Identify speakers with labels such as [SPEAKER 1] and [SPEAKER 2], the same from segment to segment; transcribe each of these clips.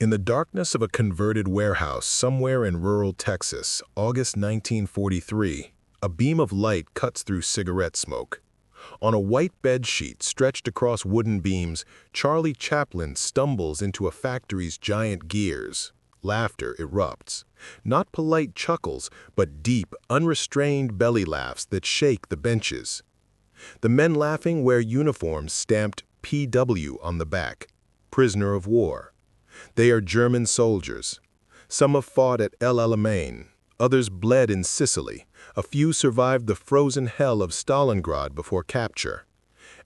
[SPEAKER 1] In the darkness of a converted warehouse somewhere in rural Texas, August 1943, a beam of light cuts through cigarette smoke. On a white bedsheet stretched across wooden beams, Charlie Chaplin stumbles into a factory's giant gears. Laughter erupts. Not polite chuckles, but deep, unrestrained belly laughs that shake the benches. The men laughing wear uniforms stamped PW on the back, prisoner of war. They are German soldiers. Some have fought at El Alamein, others bled in Sicily, a few survived the frozen hell of Stalingrad before capture.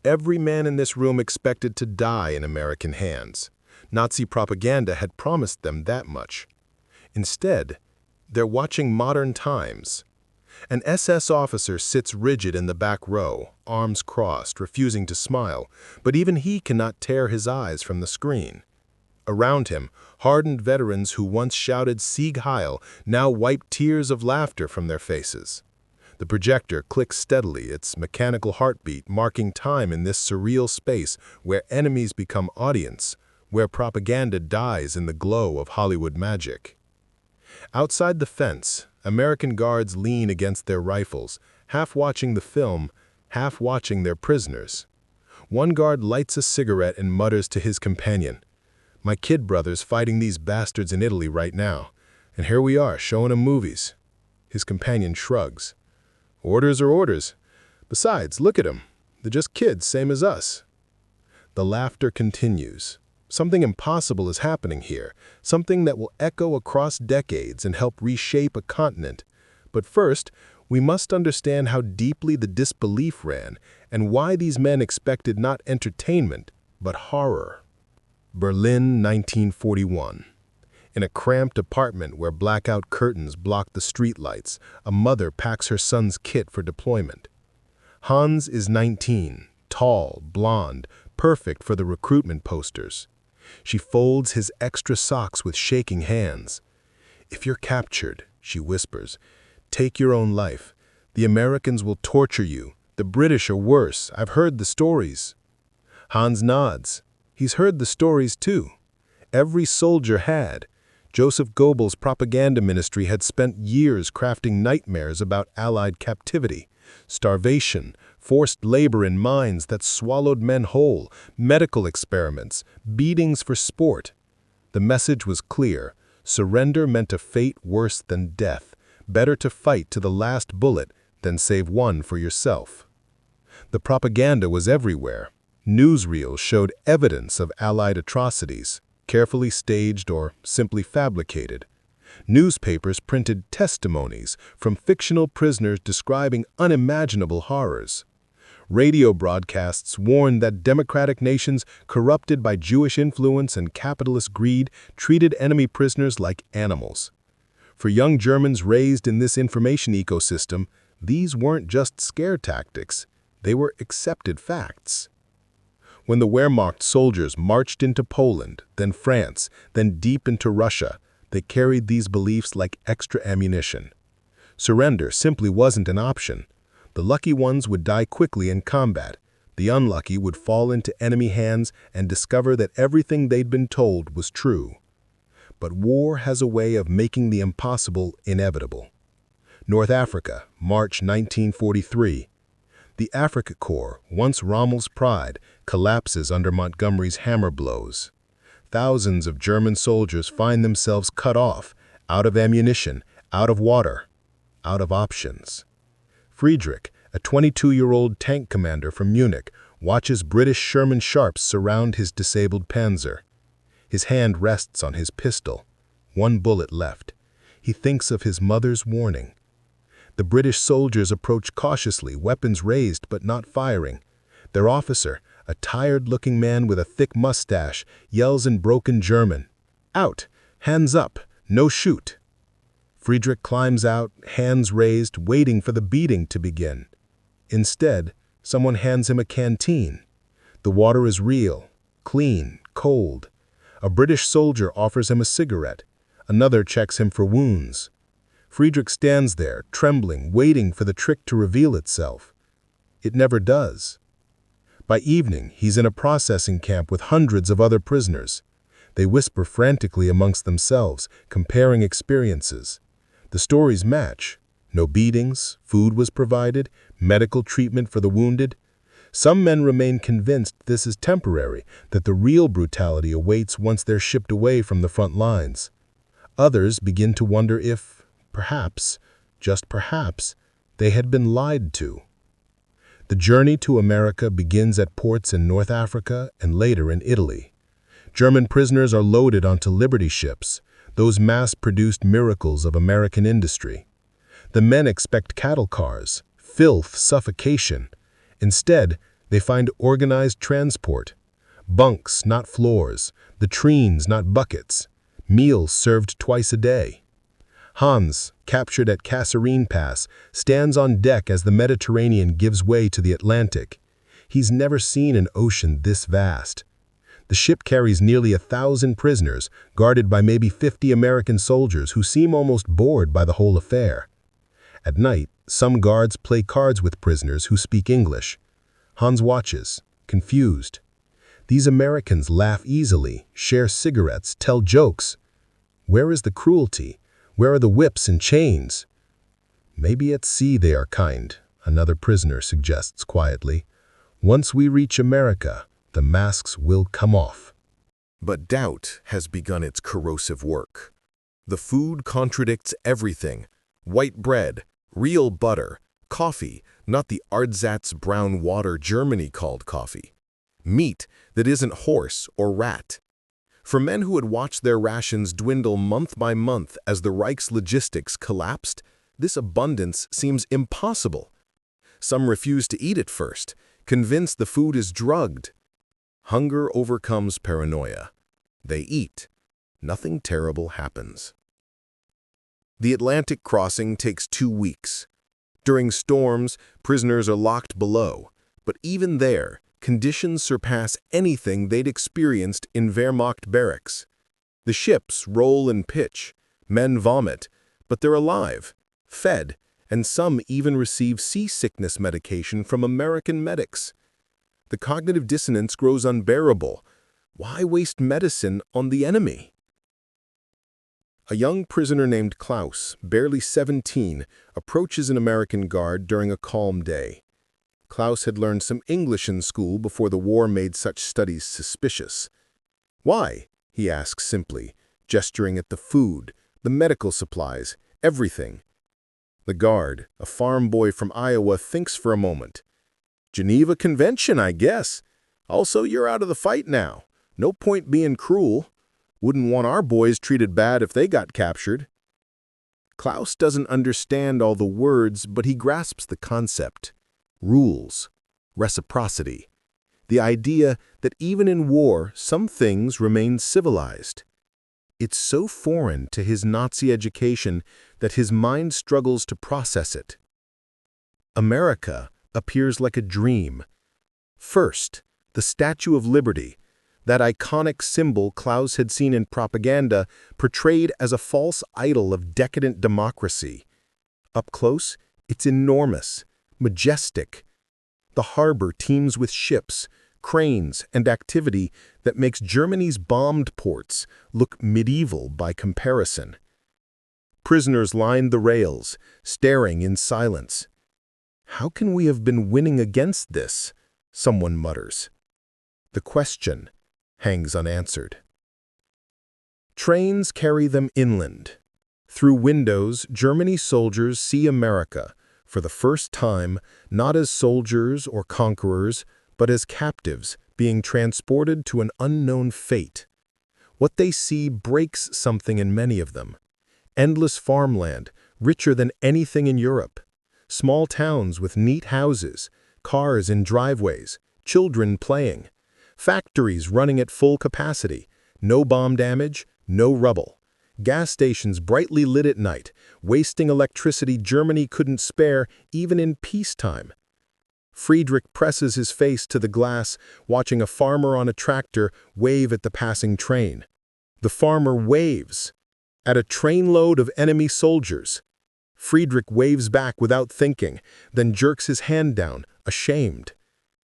[SPEAKER 1] Every man in this room expected to die in American hands. Nazi propaganda had promised them that much. Instead, they're watching modern times. An SS officer sits rigid in the back row, arms crossed, refusing to smile, but even he cannot tear his eyes from the screen. Around him, hardened veterans who once shouted Sieg Heil now wipe tears of laughter from their faces. The projector clicks steadily, its mechanical heartbeat marking time in this surreal space where enemies become audience, where propaganda dies in the glow of Hollywood magic. Outside the fence, American guards lean against their rifles, half watching the film, half watching their prisoners. One guard lights a cigarette and mutters to his companion, "My kid brother's fighting these bastards in Italy right now, and here we are showing 'em movies." His companion shrugs. "Orders are orders. Besides, look at 'em. They're just kids, same as us." The laughter continues. Something impossible is happening here, something that will echo across decades and help reshape a continent. But first, we must understand how deeply the disbelief ran and why these men expected not entertainment, but horror. Berlin, 1941. In a cramped apartment where blackout curtains block the streetlights, a mother packs her son's kit for deployment. Hans is 19, tall, blonde, perfect for the recruitment posters. She folds his extra socks with shaking hands. "If you're captured," she whispers, "take your own life. The Americans will torture you. The British are worse. I've heard the stories." Hans nods. He's heard the stories too. Every soldier had. Joseph Goebbels' propaganda ministry had spent years crafting nightmares about Allied captivity, starvation, forced labor in mines that swallowed men whole, medical experiments, beatings for sport. The message was clear. Surrender meant a fate worse than death. Better to fight to the last bullet than save one for yourself. The propaganda was everywhere. Newsreels showed evidence of Allied atrocities, carefully staged or simply fabricated. Newspapers printed testimonies from fictional prisoners describing unimaginable horrors. Radio broadcasts warned that democratic nations corrupted by Jewish influence and capitalist greed treated enemy prisoners like animals. For young Germans raised in this information ecosystem, these weren't just scare tactics, they were accepted facts. When the Wehrmacht soldiers marched into Poland, then France, then deep into Russia, they carried these beliefs like extra ammunition. Surrender simply wasn't an option. The lucky ones would die quickly in combat. The unlucky would fall into enemy hands and discover that everything they'd been told was true. But war has a way of making the impossible inevitable. North Africa, March 1943. The Afrika Korps, once Rommel's pride, collapses under Montgomery's hammer blows. Thousands of German soldiers find themselves cut off, out of ammunition, out of water, out of options. Friedrich, a 22-year-old tank commander from Munich, watches British Sherman Sharps surround his disabled Panzer. His hand rests on his pistol. One bullet left. He thinks of his mother's warning. The British soldiers approach cautiously, weapons raised but not firing. Their officer, a tired-looking man with a thick mustache, yells in broken German, "Out! Hands up! No shoot!" Friedrich climbs out, hands raised, waiting for the beating to begin. Instead, someone hands him a canteen. The water is real, clean, cold. A British soldier offers him a cigarette. Another checks him for wounds. Friedrich stands there, trembling, waiting for the trick to reveal itself. It never does. By evening, he's in a processing camp with hundreds of other prisoners. They whisper frantically amongst themselves, comparing experiences. The stories match. No beatings, food was provided, medical treatment for the wounded. Some men remain convinced this is temporary, that the real brutality awaits once they're shipped away from the front lines. Others begin to wonder if, perhaps, just perhaps, they had been lied to. The journey to America begins at ports in North Africa and later in Italy. German prisoners are loaded onto Liberty ships, those mass-produced miracles of American industry. The men expect cattle cars, filth, suffocation. Instead, they find organized transport. Bunks, not floors, latrines, not buckets, meals served twice a day. Hans, captured at Kasserine Pass, stands on deck as the Mediterranean gives way to the Atlantic. He's never seen an ocean this vast. The ship carries nearly 1,000 prisoners, guarded by maybe 50 American soldiers who seem almost bored by the whole affair. At night, some guards play cards with prisoners who speak English. Hans watches, confused. These Americans laugh easily, share cigarettes, tell jokes. Where is the cruelty? Where are the whips and chains? Maybe at sea they are kind, another prisoner suggests quietly. Once we reach America, the masks will come off.
[SPEAKER 2] But doubt has begun its corrosive work. The food contradicts everything. White bread, real butter, coffee, not the Ardsatz brown water Germany called coffee. Meat that isn't horse or rat. For men who had watched their rations dwindle month by month as the Reich's logistics collapsed, this abundance seems impossible. Some refuse to eat it first, convinced the food is drugged. Hunger overcomes paranoia. They eat. Nothing terrible happens. The Atlantic crossing takes 2 weeks. During storms, prisoners are locked below, but even there, conditions surpass anything they'd experienced in Wehrmacht barracks. The ships roll and pitch, men vomit, but they're alive, fed, and some even receive seasickness medication from American medics. The cognitive dissonance grows unbearable. Why waste medicine on the enemy? A young prisoner named Klaus, barely 17, approaches an American guard during a calm day. Klaus had learned some English in school before the war made such studies suspicious. "Why?" he asks simply, gesturing at the food, the medical supplies, everything. The guard, a farm boy from Iowa, thinks for a moment. "Geneva Convention, I guess. Also, you're out of the fight now. No point being cruel. Wouldn't want our boys treated bad if they got captured." Klaus doesn't understand all the words, but he grasps the concept. Rules, reciprocity, the idea that even in war, some things remain civilized. It's so foreign to his Nazi education that his mind struggles to process it. America appears like a dream. First, the Statue of Liberty, that iconic symbol Klaus had seen in propaganda, portrayed as a false idol of decadent democracy. Up close, it's enormous, majestic. The harbor teems with ships, cranes, and activity that makes Germany's bombed ports look medieval by comparison. Prisoners line the rails, staring in silence. "How can we have been winning against this?" someone mutters. The question hangs unanswered. Trains carry them inland. Through windows, Germany's soldiers see America, for the first time, not as soldiers or conquerors, but as captives being transported to an unknown fate. What they see breaks something in many of them. Endless farmland, richer than anything in Europe. Small towns with neat houses, cars in driveways, children playing. Factories running at full capacity, no bomb damage, no rubble. Gas stations brightly lit at night, wasting electricity Germany couldn't spare even in peacetime. Friedrich presses his face to the glass, watching a farmer on a tractor wave at the passing train. The farmer waves at a trainload of enemy soldiers. Friedrich waves back without thinking, then jerks his hand down, ashamed.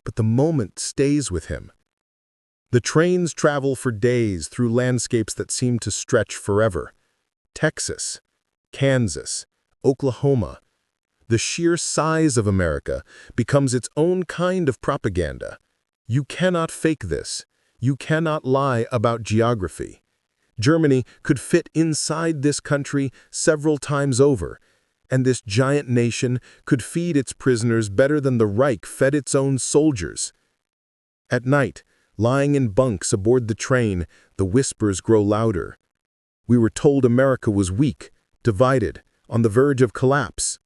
[SPEAKER 2] But the moment stays with him. The trains travel for days through landscapes that seem to stretch forever. Texas, Kansas, Oklahoma. The sheer size of America becomes its own kind of propaganda. You cannot fake this. You cannot lie about geography. Germany could fit inside this country several times over, and this giant nation could feed its prisoners better than the Reich fed its own soldiers. At night, lying in bunks aboard the train, the whispers grow louder. We were told America was weak, divided, on the verge of collapse.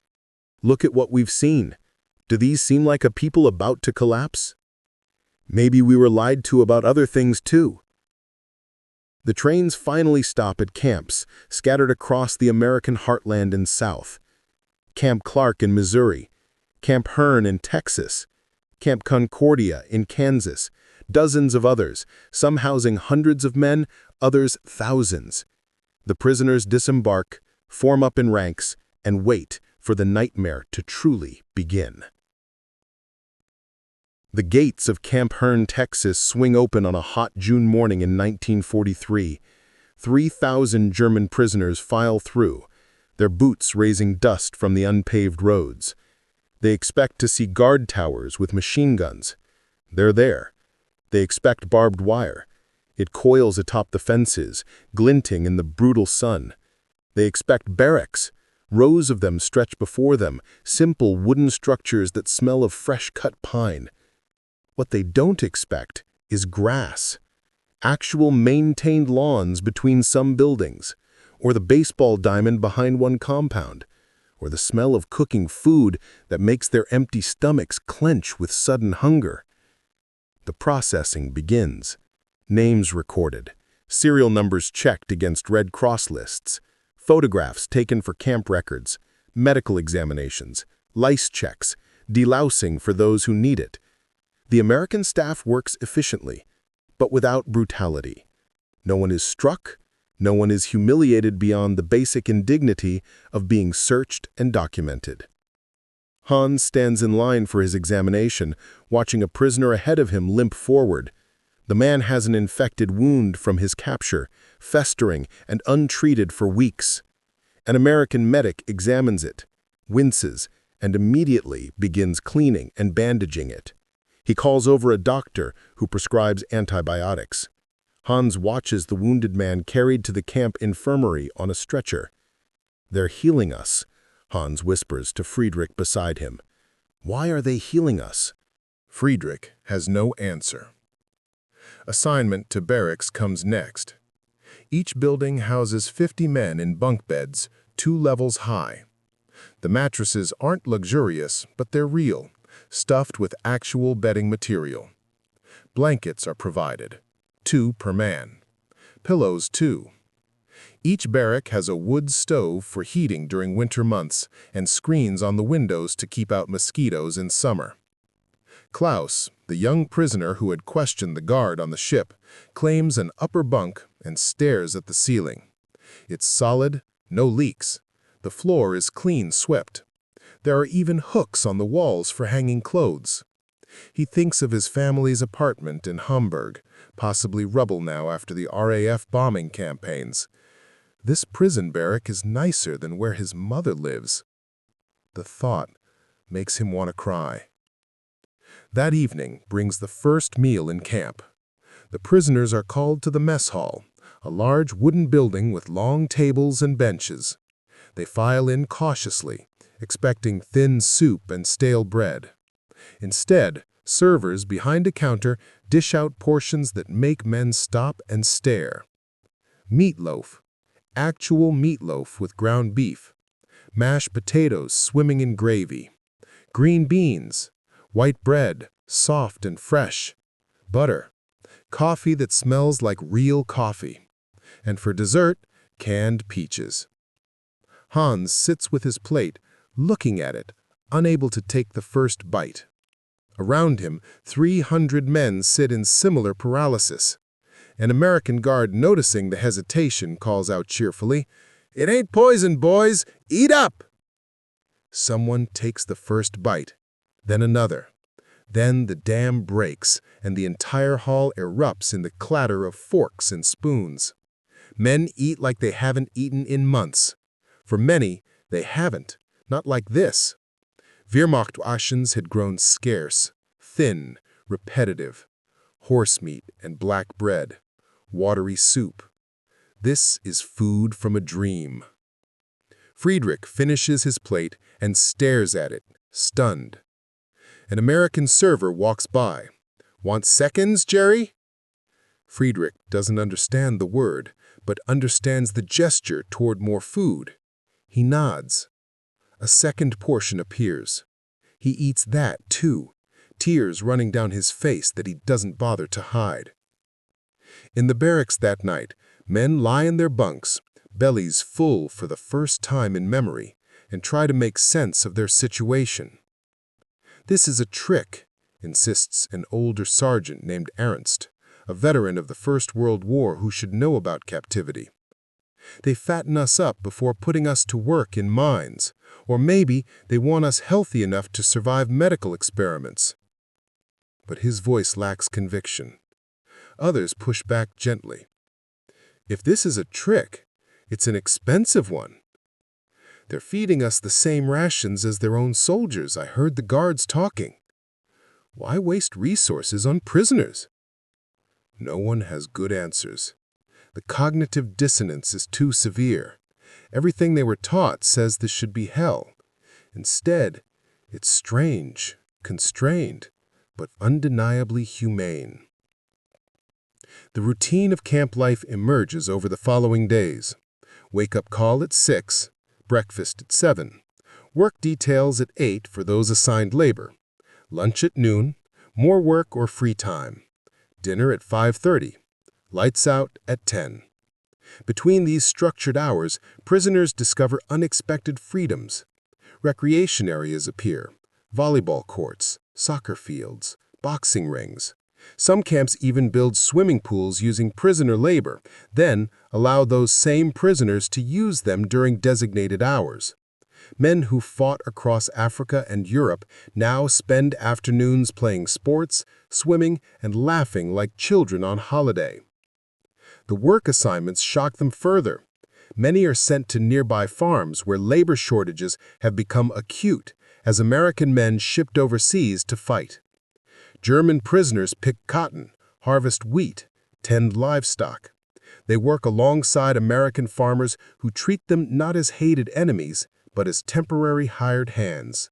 [SPEAKER 2] Look at what we've seen. Do these seem like a people about to collapse? Maybe we were lied to about other things too. The trains finally stop at camps scattered across the American heartland and South. Camp Clark in Missouri, Camp Hearne in Texas, Camp Concordia in Kansas, dozens of others, some housing hundreds of men, others thousands. The prisoners disembark, form up in ranks, and wait for the nightmare to truly begin. The gates of Camp Hearne, Texas swing open on a hot June morning in 1943. 3,000 German prisoners file through, their boots raising dust from the unpaved roads. They expect to see guard towers with machine guns. They're there. They expect barbed wire. It coils atop the fences, glinting in the brutal sun. They expect barracks. Rows of them stretch before them, simple wooden structures that smell of fresh-cut pine. What they don't expect is grass. Actual maintained lawns between some buildings, or the baseball diamond behind one compound, or the smell of cooking food that makes their empty stomachs clench with sudden hunger. The processing begins. Names recorded, serial numbers checked against Red Cross lists, photographs taken for camp records, medical examinations, lice checks, delousing for those who need it. The American staff works efficiently, but without brutality. No one is struck, no one is humiliated beyond the basic indignity of being searched and documented. Hans stands in line for his examination, watching a prisoner ahead of him limp forward. The man has an infected wound from his capture, festering and untreated for weeks. An American medic examines it, winces, and immediately begins cleaning and bandaging it. He calls over a doctor who prescribes antibiotics. Hans watches the wounded man carried to the camp infirmary on a stretcher. "They're healing us," Hans whispers to Friedrich beside him. "Why are they healing us?"
[SPEAKER 1] Friedrich has no answer. Assignment to barracks comes next. Each building houses 50 men in bunk beds, 2 levels high. The mattresses aren't luxurious, but they're real, stuffed with actual bedding material. Blankets are provided, 2 per man. Pillows, too. Each barrack has a wood stove for heating during winter months and screens on the windows to keep out mosquitoes in summer. Klaus, the young prisoner who had questioned the guard on the ship, claims an upper bunk and stares at the ceiling. It's solid, no leaks. The floor is clean swept. There are even hooks on the walls for hanging clothes. He thinks of his family's apartment in Hamburg, possibly rubble now after the RAF bombing campaigns. This prison barrack is nicer than where his mother lives. The thought makes him want to cry. That evening brings the first meal in camp. The prisoners are called to the mess hall, a large wooden building with long tables and benches. They file in cautiously, expecting thin soup and stale bread. Instead, servers behind a counter dish out portions that make men stop and stare. Meatloaf, actual meatloaf with ground beef, mashed potatoes swimming in gravy, green beans, white bread, soft and fresh, butter, coffee that smells like real coffee, and for dessert, canned peaches. Hans sits with his plate, looking at it, unable to take the first bite. Around him, 300 men sit in similar paralysis. An American guard, noticing the hesitation, calls out cheerfully, "It ain't poison, boys! Eat up!" Someone takes the first bite, then another. Then the dam breaks, and the entire hall erupts in the clatter of forks and spoons. Men eat like they haven't eaten in months. For many, they haven't, not like this. Weihnachtsessen had grown scarce, thin, repetitive. Horse meat and black bread, watery soup. This is food from a dream. Friedrich finishes his plate and stares at it, stunned. An American server walks by. "Want seconds, Jerry?" Friedrich doesn't understand the word, but understands the gesture toward more food. He nods. A second portion appears. He eats that, too, tears running down his face that he doesn't bother to hide. In the barracks that night, men lie in their bunks, bellies full for the first time in memory, and try to make sense of their situation. "This is a trick," insists an older sergeant named Ernst, a veteran of the First World War who should know about captivity. "They fatten us up before putting us to work in mines, or maybe they want us healthy enough to survive medical experiments." But his voice lacks conviction. Others push back gently. "If this is a trick, it's an expensive one. They're feeding us the same rations as their own soldiers. I heard the guards talking. Why waste resources on prisoners?" No one has good answers. The cognitive dissonance is too severe. Everything they were taught says this should be hell. Instead, it's strange, constrained, but undeniably humane. The routine of camp life emerges over the following days. Wake-up call at 6, breakfast at 7, work details at 8 for those assigned labor, lunch at noon, more work or free time, dinner at 5:30, lights out at 10. Between these structured hours, prisoners discover unexpected freedoms. Recreation areas appear, volleyball courts, soccer fields, boxing rings. Some camps even build swimming pools using prisoner labor, then allow those same prisoners to use them during designated hours. Men who fought across Africa and Europe now spend afternoons playing sports, swimming, and laughing like children on holiday. The work assignments shock them further. Many are sent to nearby farms where labor shortages have become acute as American men shipped overseas to fight. German prisoners pick cotton, harvest wheat, tend livestock. They work alongside American farmers who treat them not as hated enemies, but as temporary hired hands.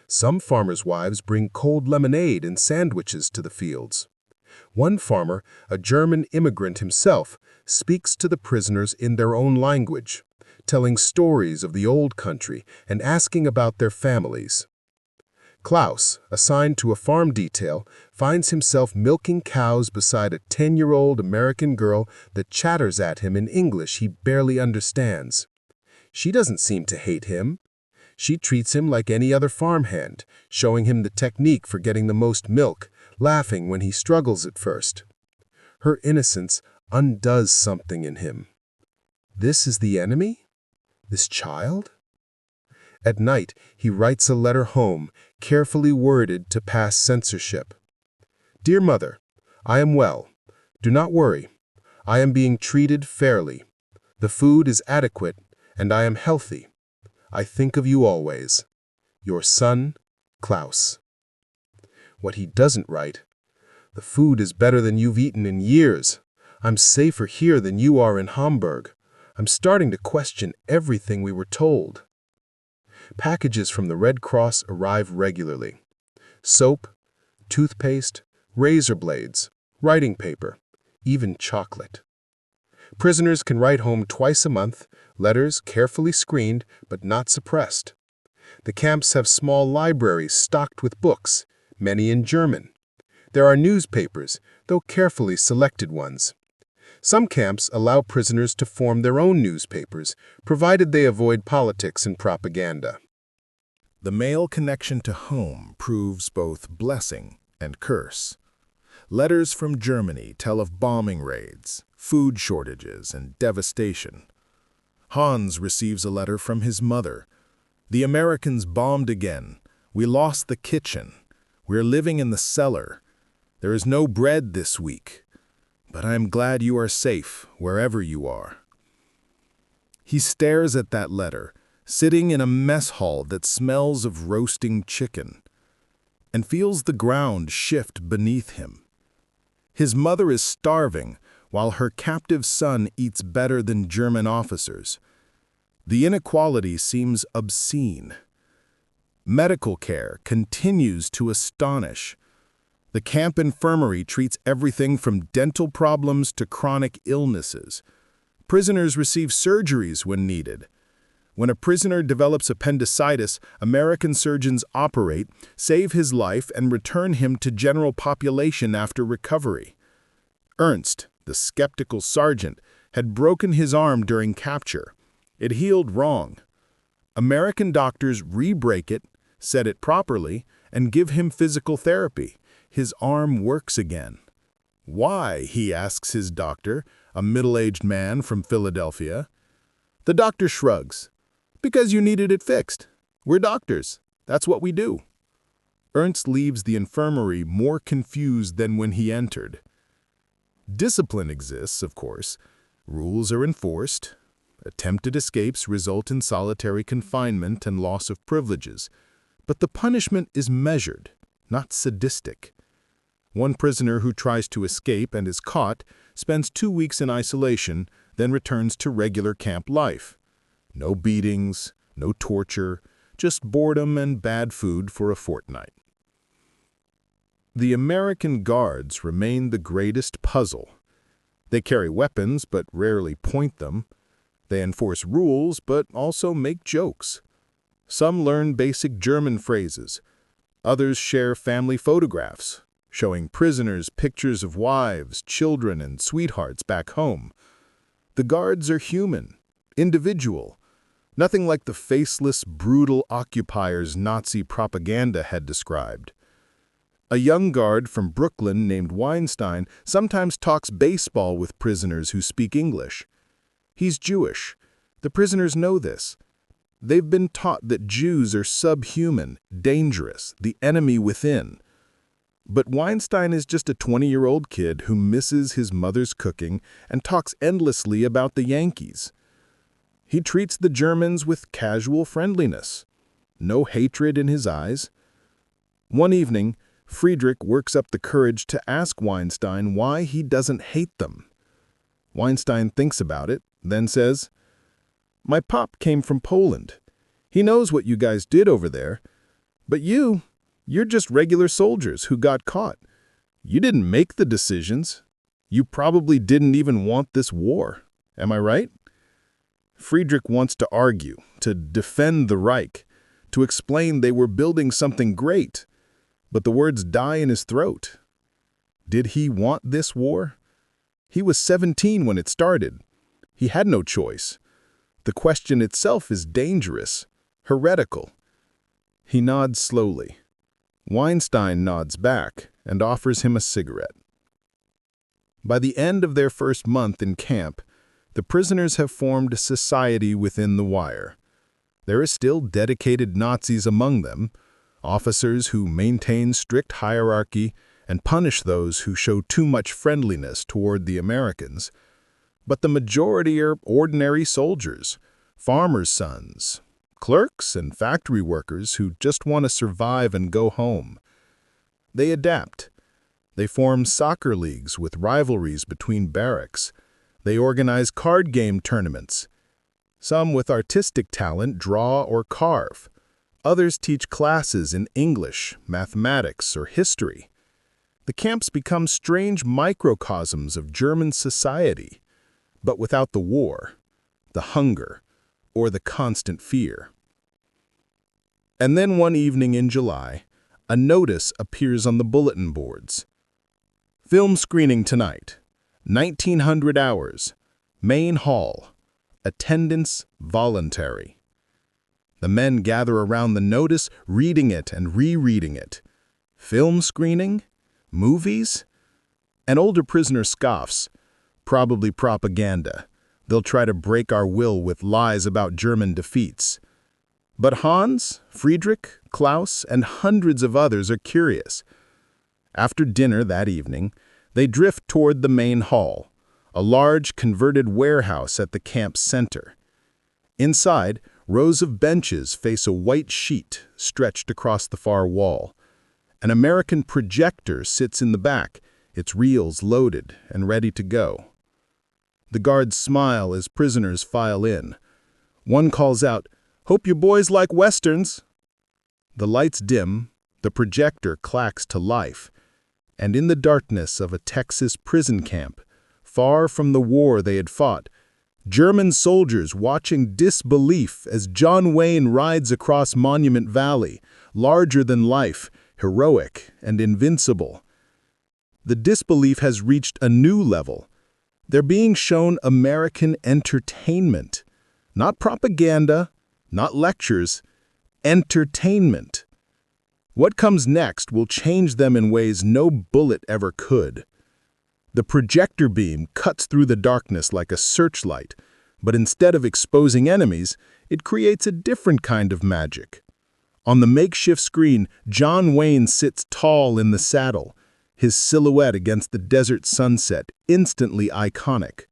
[SPEAKER 1] Some farmers' wives bring cold lemonade and sandwiches to the fields. One farmer, a German immigrant himself, speaks to the prisoners in their own language, telling stories of the old country and asking about their families. Klaus, assigned to a farm detail, finds himself milking cows beside a 10-year-old American girl that chatters at him in English he barely understands. She doesn't seem to hate him. She treats him like any other farmhand, showing him the technique for getting the most milk, laughing when he struggles at first. Her innocence undoes something in him. This is the enemy? This child? At night, he writes a letter home, carefully worded to pass censorship. "Dear Mother, I am well. Do not worry. I am being treated fairly. The food is adequate, and I am healthy. I think of you always. Your son, Klaus." What he doesn't write: "The food is better than you've eaten in years. I'm safer here than you are in Hamburg. I'm starting to question everything we were told." Packages from the Red Cross arrive regularly. Soap, toothpaste, razor blades, writing paper, even chocolate. Prisoners can write home twice a month, letters carefully screened but not suppressed. The camps have small libraries stocked with books, many in German. There are newspapers, though carefully selected ones. Some camps allow prisoners to form their own newspapers, provided they avoid politics and propaganda.
[SPEAKER 2] The male connection to home proves both blessing and curse. Letters from Germany tell of bombing raids, food shortages, and devastation. Hans receives a letter from his mother. "The Americans bombed again. We lost the kitchen.
[SPEAKER 1] We're living in the cellar. There is no bread this week, but I am glad you are safe wherever you are." He stares at that letter, sitting in a mess hall that smells of roasting chicken, and feels the ground shift beneath him. His mother is starving, while her captive son eats better than German officers. The inequality seems obscene. Medical care continues to astonish. The camp infirmary treats everything from dental problems to chronic illnesses. Prisoners receive surgeries when needed. When a prisoner develops appendicitis, American surgeons operate, save his life, and return him to general population after recovery. Ernst, the skeptical sergeant, had broken his arm during capture. It healed wrong. American doctors re-break it, set it properly, and give him physical therapy. His arm works again. "Why?" he asks his doctor, a middle-aged man from Philadelphia. The doctor shrugs. "Because you needed it fixed. We're doctors. That's what we do." Ernst leaves the infirmary more confused than when he entered. Discipline exists, of course. Rules are enforced. Attempted escapes result in solitary confinement and loss of privileges. But the punishment is measured, not sadistic. One prisoner who tries to escape and is caught spends 2 weeks in isolation, then returns to regular camp life. No beatings, no torture, just boredom and bad food for a fortnight. The American guards remain the greatest puzzle. They carry weapons but rarely point them. They enforce rules but also make jokes. Some learn basic German phrases. Others share family photographs, showing prisoners pictures of wives, children, and sweethearts back home. The guards are human, individual, nothing like the faceless, brutal occupiers Nazi propaganda had described. A young guard from Brooklyn named Weinstein sometimes talks baseball with prisoners who speak English. He's Jewish. The prisoners know this. They've been taught that Jews are subhuman, dangerous, the enemy within. But Weinstein is just a 20-year-old kid who misses his mother's cooking and talks endlessly about the Yankees. He treats the Germans with casual friendliness, no hatred in his eyes. One evening, Friedrich works up the courage to ask Weinstein why he doesn't hate them. Weinstein thinks about it, then says, "My pop came from Poland. He knows what you guys did over there. But you're just regular soldiers who got caught. You didn't make the decisions. You probably didn't even want this war. Am I right?" Friedrich wants to argue, to defend the Reich, to explain they were building something great. But the words die in his throat. Did he want this war? He was 17 when it started. He had no choice. The question itself is dangerous, heretical. He nods slowly. Weinstein nods back and offers him a cigarette. By the end of their first month in camp, the prisoners have formed a society within the wire. There are still dedicated Nazis among them, officers who maintain strict hierarchy and punish those who show too much friendliness toward the Americans. But the majority are ordinary soldiers, farmers' sons, clerks and factory workers who just want to survive and go home. They adapt. They form soccer leagues with rivalries between barracks. They organize card game tournaments. Some with artistic talent draw or carve. Others teach classes in English, mathematics, or history. The camps become strange microcosms of German society, but without the war, the hunger, or the constant fear. And then one evening in July, a notice appears on the bulletin boards. Film screening tonight, 1900 hours, main hall, attendance voluntary. The men gather around the notice, reading it and rereading it. Film screening? Movies? An older prisoner scoffs. Probably propaganda. They'll try to break our will with lies about German defeats.
[SPEAKER 3] But Hans, Friedrich, Klaus, and hundreds of others are curious. After dinner that evening, they drift toward the main hall, a large converted warehouse at the camp's center. Inside, rows of benches face a white sheet stretched across the far wall. An American projector sits in the back, its reels loaded and ready to go. The guards smile as prisoners file in. One calls out, "Hope you boys like westerns." The lights dim, the projector clacks to life, and in the darkness of a Texas prison camp, far from the war they had fought, German soldiers watching disbelief as John Wayne rides across Monument Valley, larger than life, heroic and invincible. The disbelief has reached a new level. They're being shown American entertainment. Not propaganda, not lectures, entertainment. What comes next will change them in ways no bullet ever could. The projector beam cuts through the darkness like a searchlight, but instead of exposing enemies, it creates a different kind of magic. On the makeshift screen, John Wayne sits tall in the saddle, his silhouette against the desert sunset instantly iconic.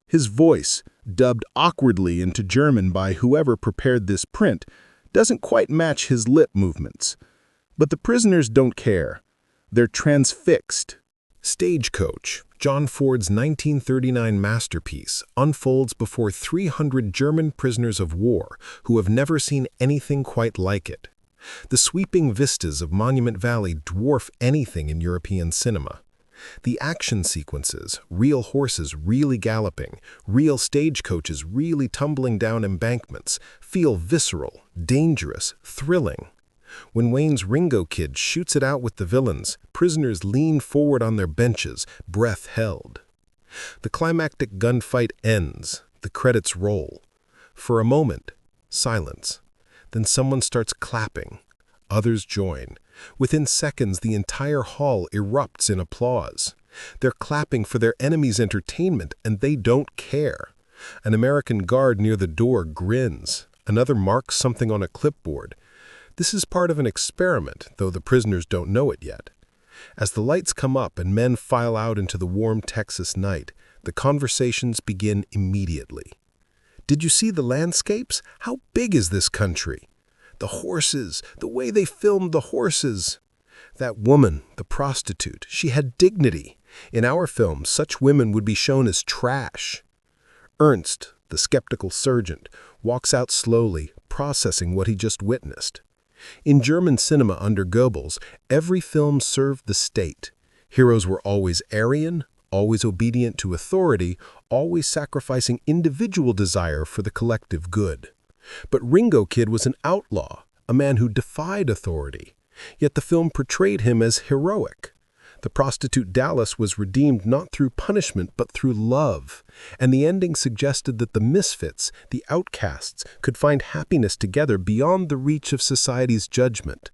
[SPEAKER 3] His voice, dubbed awkwardly into German by whoever prepared this print, doesn't quite match his lip movements. But the prisoners don't care. They're transfixed.
[SPEAKER 2] Stagecoach, John Ford's 1939 masterpiece, unfolds before 300 German prisoners of war who have never seen anything quite like it. The sweeping vistas of Monument Valley dwarf anything in European cinema. The action sequences, real horses really galloping, real stagecoaches really tumbling down embankments, feel visceral, dangerous, thrilling. When Wayne's Ringo Kid shoots it out with the villains, prisoners lean forward on their benches, breath held. The climactic gunfight ends, the credits roll. For a moment, silence. Then someone starts clapping. Others join. Within seconds, the entire hall erupts in applause. They're clapping for their enemy's entertainment, and they don't care. An American guard near the door grins. Another marks something on a clipboard. This is part of an experiment, though the prisoners don't know it yet. As the lights come up and men file out into the warm Texas night, the conversations begin immediately. Did you see the landscapes? How big is this country? The horses, the way they filmed the horses. That woman, the prostitute, she had dignity. In our films, such women would be shown as trash. Ernst, the skeptical sergeant, walks out slowly, processing what he just witnessed. In German cinema under Goebbels, every film served the state. Heroes were always Aryan, always obedient to authority, always sacrificing individual desire for the collective good. But Ringo Kid was an outlaw, a man who defied authority. Yet the film portrayed him as heroic. The prostitute Dallas was redeemed not through punishment but through love, and the ending suggested that the misfits, the outcasts, could find happiness together beyond the reach of society's judgment.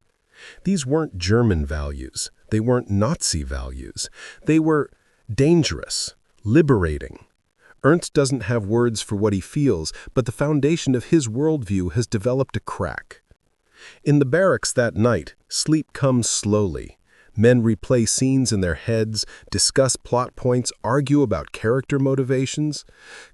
[SPEAKER 2] These weren't German values. They weren't Nazi values. They were dangerous, liberating. Ernst doesn't have words for what he feels, but the foundation of his worldview has developed a crack. In the barracks that night, sleep comes slowly. Men replay scenes in their heads, discuss plot points, argue about character motivations.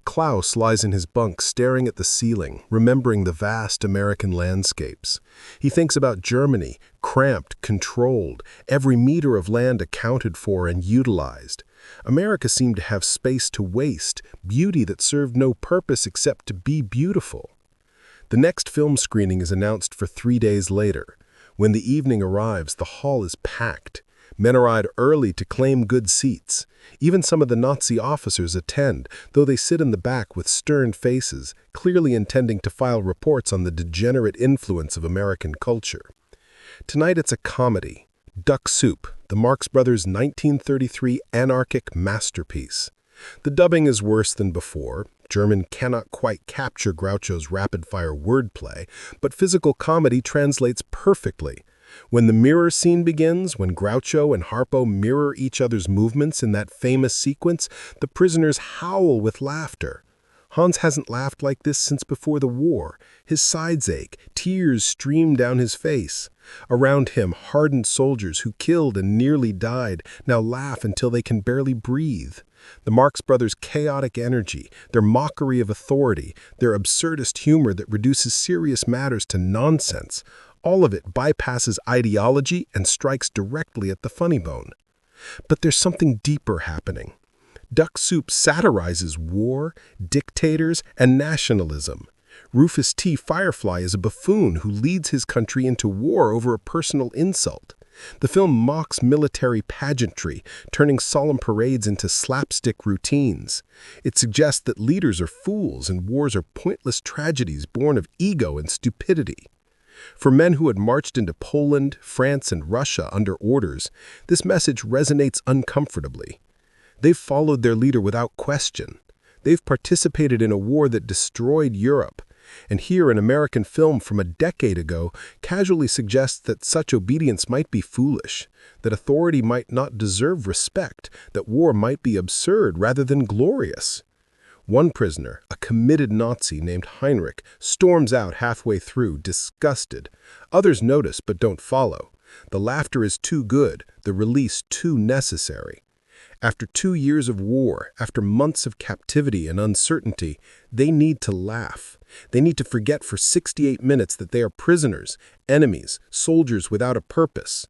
[SPEAKER 2] Klaus lies in his bunk staring at the ceiling, remembering the vast American landscapes. He thinks about Germany, cramped, controlled, every meter of land accounted for and utilized. America seemed to have space to waste, beauty that served no purpose except to be beautiful. The next film screening is announced for 3 days later. When the evening arrives, the hall is packed. Men arrive early to claim good seats. Even some of the Nazi officers attend, though they sit in the back with stern faces, clearly intending to file reports on the degenerate influence of American culture. Tonight it's a comedy, Duck Soup, the Marx Brothers' 1933 anarchic masterpiece. The dubbing is worse than before. German cannot quite capture Groucho's rapid-fire wordplay, but physical comedy translates perfectly. When the mirror scene begins, when Groucho and Harpo mirror each other's movements in that famous sequence, the prisoners howl with laughter.
[SPEAKER 3] Hans hasn't laughed like this since before the war. His sides ache, tears stream down his face. Around him, hardened soldiers who killed and nearly died now laugh until they can barely breathe. The Marx Brothers' chaotic energy, their mockery of authority, their absurdist humor that reduces serious matters to nonsense, all of it bypasses ideology and strikes directly at the funny bone. But there's something deeper happening. Duck Soup satirizes war, dictators, and nationalism. Rufus T. Firefly is a buffoon who leads his country into war over a personal insult. The film mocks military pageantry, turning solemn parades into slapstick routines. It suggests that leaders are fools and wars are pointless tragedies born of ego and stupidity. For men who had marched into Poland, France, and Russia under orders, this message resonates uncomfortably. They've followed their leader without question. They've participated in a war that destroyed Europe. And here an American film from a decade ago casually suggests that such obedience might be foolish, that authority might not deserve respect, that war might be absurd rather than glorious. One prisoner, a committed Nazi named Heinrich, storms out halfway through, disgusted. Others notice but don't follow. The laughter is too good, the release too necessary. After 2 years of war, after months of captivity and uncertainty, they need to laugh. They need to forget for 68 minutes that they are prisoners, enemies, soldiers without a purpose.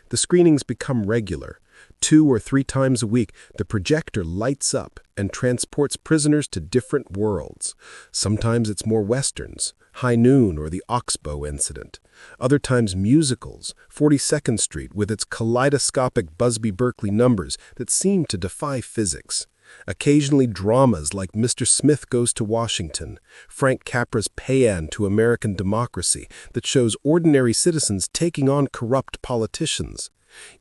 [SPEAKER 3] The screenings become regular. 2 or 3 times a week, the projector lights up and transports prisoners to different worlds. Sometimes it's more westerns, High Noon or the Oxbow Incident. Other times musicals, 42nd Street with its kaleidoscopic Busby Berkeley numbers that seem to defy physics. Occasionally dramas like Mr. Smith Goes to Washington, Frank Capra's Paean to American Democracy that shows ordinary citizens taking on corrupt politicians.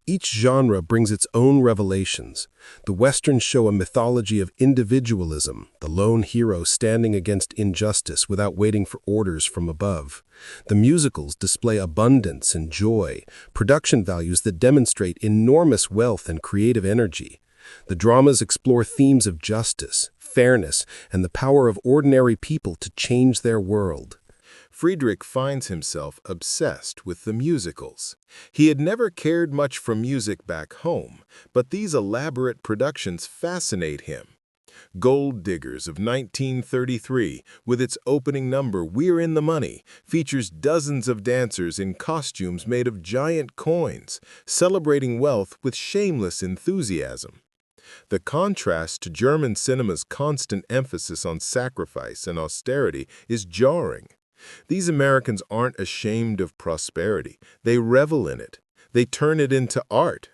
[SPEAKER 3] Each genre brings its own revelations. The westerns show a mythology of individualism, the lone hero standing against injustice without waiting for orders from above. The musicals display abundance and joy, production values that demonstrate enormous wealth and creative energy. The dramas explore themes of justice, fairness, and the power of ordinary people to change their world.
[SPEAKER 1] Friedrich finds himself obsessed with the musicals. He had never cared much for music back home, but these elaborate productions fascinate him. Gold Diggers of 1933, with its opening number We're in the Money, features dozens of dancers in costumes made of giant coins, celebrating wealth with shameless enthusiasm. The contrast to German cinema's constant emphasis on sacrifice and austerity is jarring. These Americans aren't ashamed of prosperity. They revel in it. They turn it into art.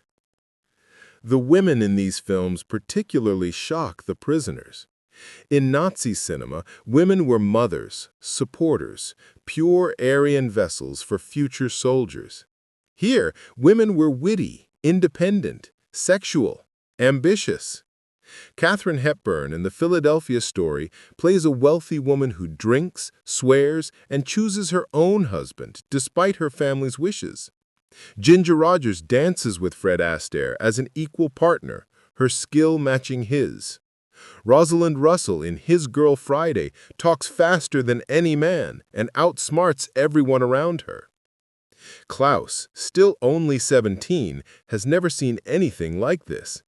[SPEAKER 1] The women in these films particularly shock the prisoners. In Nazi cinema, women were mothers, supporters, pure Aryan vessels for future soldiers. Here, women were witty, independent, sexual, ambitious. Katharine Hepburn in the Philadelphia Story plays a wealthy woman who drinks, swears, and chooses her own husband despite her family's wishes. Ginger Rogers dances with Fred Astaire as an equal partner, her skill matching his. Rosalind Russell in His Girl Friday talks faster than any man and outsmarts everyone around her. Klaus, still only 17, has never seen anything like this.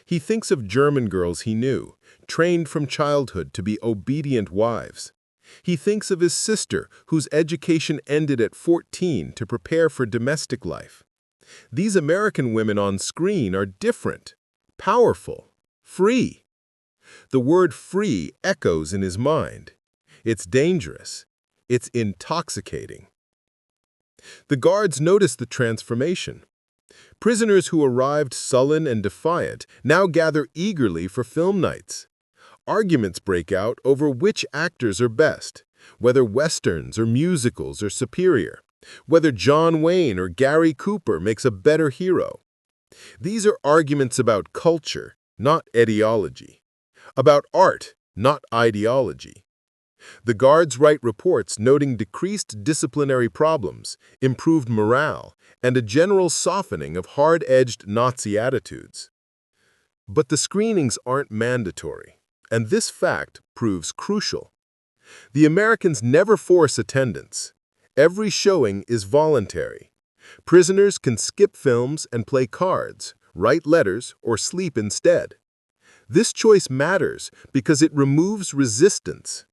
[SPEAKER 1] He thinks of German girls he knew, trained from childhood to be obedient wives. He thinks of his sister, whose education ended at 14 to prepare for domestic life. These American women on screen are different, powerful, free. The word free echoes in his mind. It's dangerous. It's intoxicating. The guards notice the transformation. Prisoners who arrived sullen and defiant now gather eagerly for film nights. Arguments break out over which actors are best, whether westerns or musicals are superior, whether John Wayne or Gary Cooper makes a better hero. These are arguments about culture, not ideology, about art, not ideology. The guards write reports noting decreased disciplinary problems, improved morale, and a general softening of hard-edged Nazi attitudes. But the screenings aren't mandatory. And this fact proves crucial. The Americans never force attendance. Every showing is voluntary. Prisoners can skip films and play cards, write letters, or sleep instead. This choice matters because it removes resistance.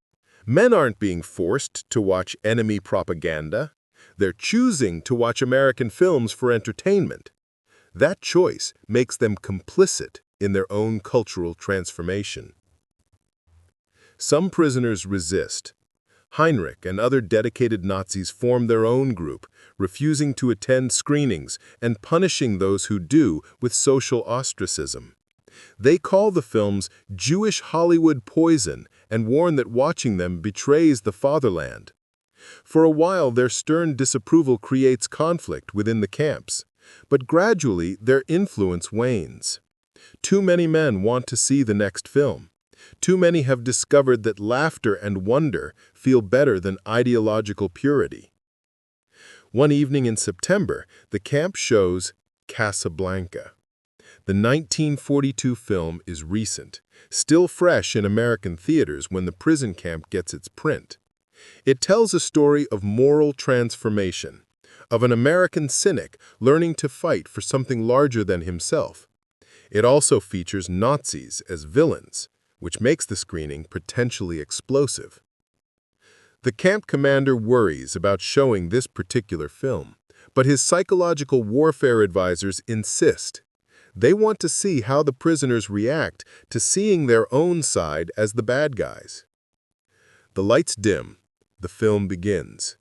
[SPEAKER 1] Men aren't being forced to watch enemy propaganda. They're choosing to watch American films for entertainment. That choice makes them complicit in their own cultural transformation. Some prisoners resist. Heinrich and other dedicated Nazis form their own group, refusing to attend screenings and punishing those who do with social ostracism. They call the films Jewish Hollywood poison and warn that watching them betrays the fatherland. For a while, their stern disapproval creates conflict within the camps, but gradually their influence wanes. Too many men want to see the next film. Too many have discovered that laughter and wonder feel better than ideological purity. One evening in September, the camp shows Casablanca. The 1942 film is recent, still fresh in American theaters when the prison camp gets its print. It tells a story of moral transformation, of an American cynic learning to fight for something larger than himself. It also features Nazis as villains, which makes the screening potentially explosive. The camp commander worries about showing this particular film, but his psychological warfare advisors insist. They want to see how the prisoners react to seeing their own side as the bad guys. The lights dim. The film begins.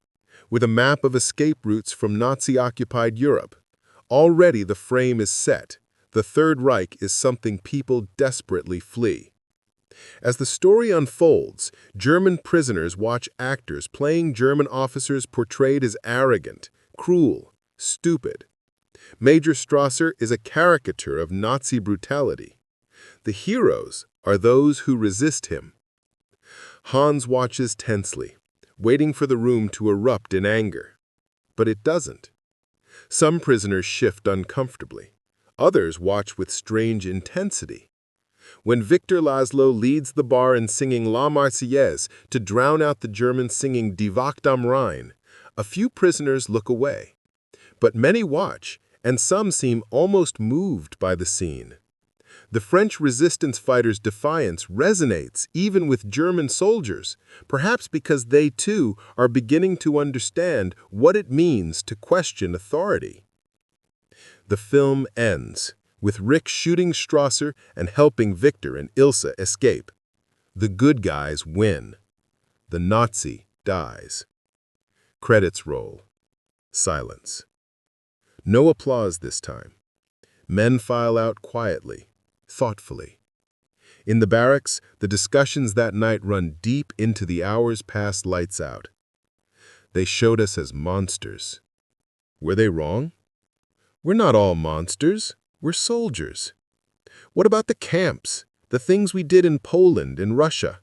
[SPEAKER 1] With a map of escape routes from Nazi-occupied Europe. Already the frame is set. The Third Reich is something people desperately flee. As the story unfolds, German prisoners watch actors playing German officers portrayed as arrogant, cruel, stupid. Major Strasser is a caricature of Nazi brutality. The heroes are those who resist him. Hans watches tensely, waiting for the room to erupt in anger. But it doesn't. Some prisoners shift uncomfortably. Others watch with strange intensity. When Victor Laszlo leads the bar in singing La Marseillaise to drown out the Germans singing Die Wacht am Rhein, a few prisoners look away. But many watch, and some seem almost moved by the scene. The French resistance fighters' defiance resonates even with German soldiers, perhaps because they too are beginning to understand what it means to question authority. The film ends with Rick shooting Strasser and helping Victor and Ilse escape. The good guys win. The Nazi dies. Credits roll. Silence. No applause this time. Men file out quietly, thoughtfully. In the barracks, the discussions that night run deep into the hours past lights out. They showed us as monsters. Were they wrong? We're not all monsters. We're soldiers. What about the camps, the things we did in Poland and Russia?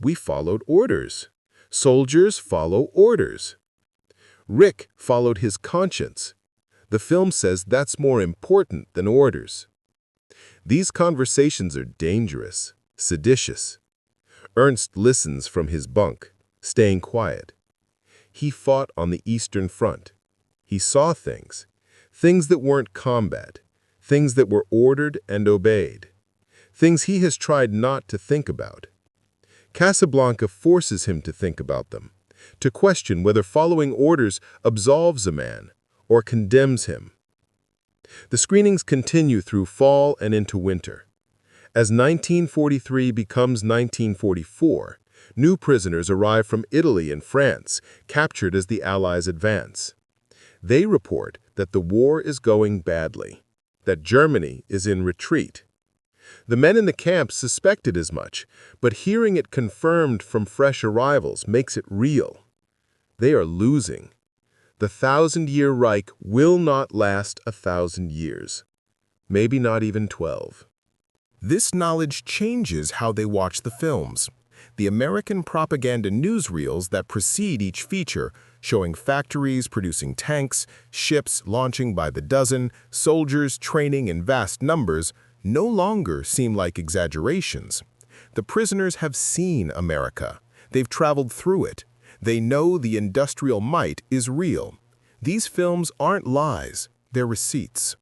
[SPEAKER 1] We followed orders. Soldiers follow orders. Rick followed his conscience. The film says that's more important than orders. These conversations are dangerous, seditious. Ernst listens from his bunk, staying quiet. He fought on the Eastern Front. He saw things that weren't combat, things that were ordered and obeyed, things he has tried not to think about. Casablanca forces him to think about them, to question whether following orders absolves a man or condemns him. The screenings continue through fall and into winter. As 1943 becomes 1944, new prisoners arrive from Italy and France, captured as the Allies advance. They report that the war is going badly, that Germany is in retreat. The men in the camp suspected as much, but hearing it confirmed from fresh arrivals makes it real. They are losing. The 1,000-year Reich will not last 1,000 years, maybe not even 12.
[SPEAKER 2] This knowledge changes how they watch the films. The American propaganda newsreels that precede each feature, showing factories producing tanks, ships launching by the dozen, soldiers training in vast numbers, no longer seem like exaggerations.
[SPEAKER 1] The prisoners have seen America. They've traveled through it. They know the industrial might is real. These films aren't lies, they're receipts.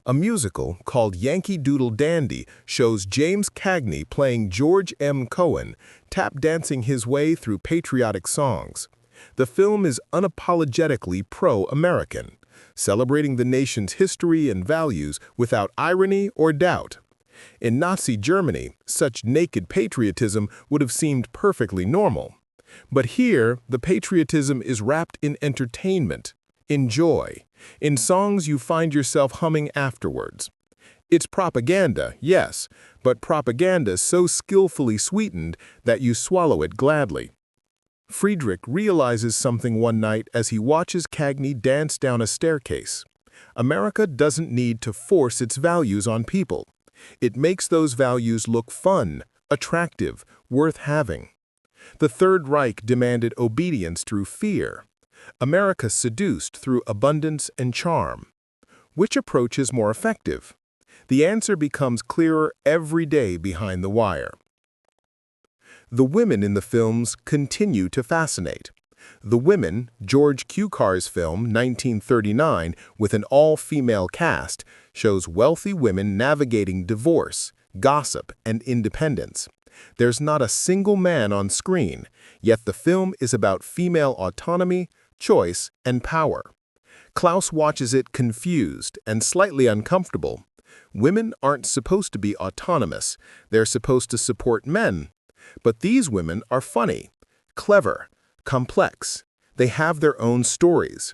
[SPEAKER 1] A musical called Yankee Doodle Dandy shows James Cagney playing George M. Cohen, tap dancing his way through patriotic songs. The film is unapologetically pro-American, celebrating the nation's history and values without irony or doubt. In Nazi Germany, such naked patriotism would have seemed perfectly normal. But here, the patriotism is wrapped in entertainment, in joy, in songs you find yourself humming afterwards. It's propaganda, yes, but propaganda so skillfully sweetened that you swallow it gladly. Friedrich realizes something one night as he watches Cagney dance down a staircase. America doesn't need to force its values on people. It makes those values look fun, attractive, worth having. The Third Reich demanded obedience through fear. America seduced through abundance and charm. Which approach is more effective? The answer becomes clearer every day behind the wire. The women in the films continue to fascinate. The Women, George Cukar's film 1939, with an all-female cast, shows wealthy women navigating divorce, gossip, and independence. There's not a single man on screen, yet the film is about female autonomy, choice, and power. Klaus watches it confused and slightly uncomfortable. Women aren't supposed to be autonomous, they're supposed to support men. But these women are funny, clever, complex. They have their own stories.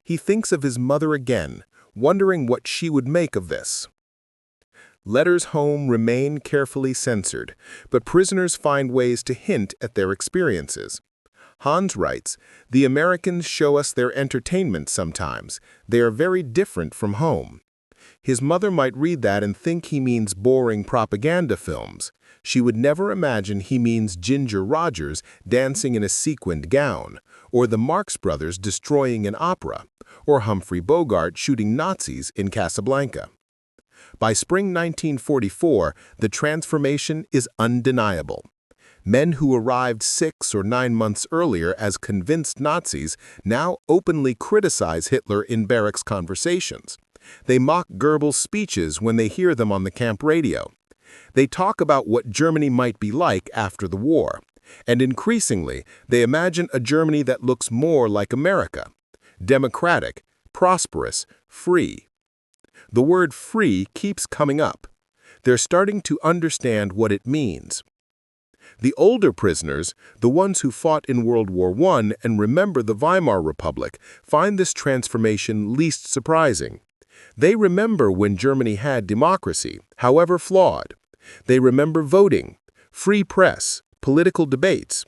[SPEAKER 1] He thinks of his mother again, wondering what she would make of this. Letters home remain carefully censored, but prisoners find ways to hint at their experiences. Hans writes, "The Americans show us their entertainment sometimes. They are very different from home." His mother might read that and think he means boring propaganda films. She would never imagine he means Ginger Rogers dancing in a sequined gown, or the Marx Brothers destroying an opera, or Humphrey Bogart shooting Nazis in Casablanca. By spring 1944, the transformation is undeniable. Men who arrived 6 or 9 months earlier as convinced Nazis now openly criticize Hitler in barracks conversations. They mock Goebbels' speeches when they hear them on the camp radio. They talk about what Germany might be like after the war, and increasingly, they imagine a Germany that looks more like America: democratic, prosperous, free. The word free keeps coming up. They're starting to understand what it means. The older prisoners, the ones who fought in World War I and remember the Weimar Republic, find this transformation least surprising. They remember when Germany had democracy, however flawed. They remember voting, free press, political debates.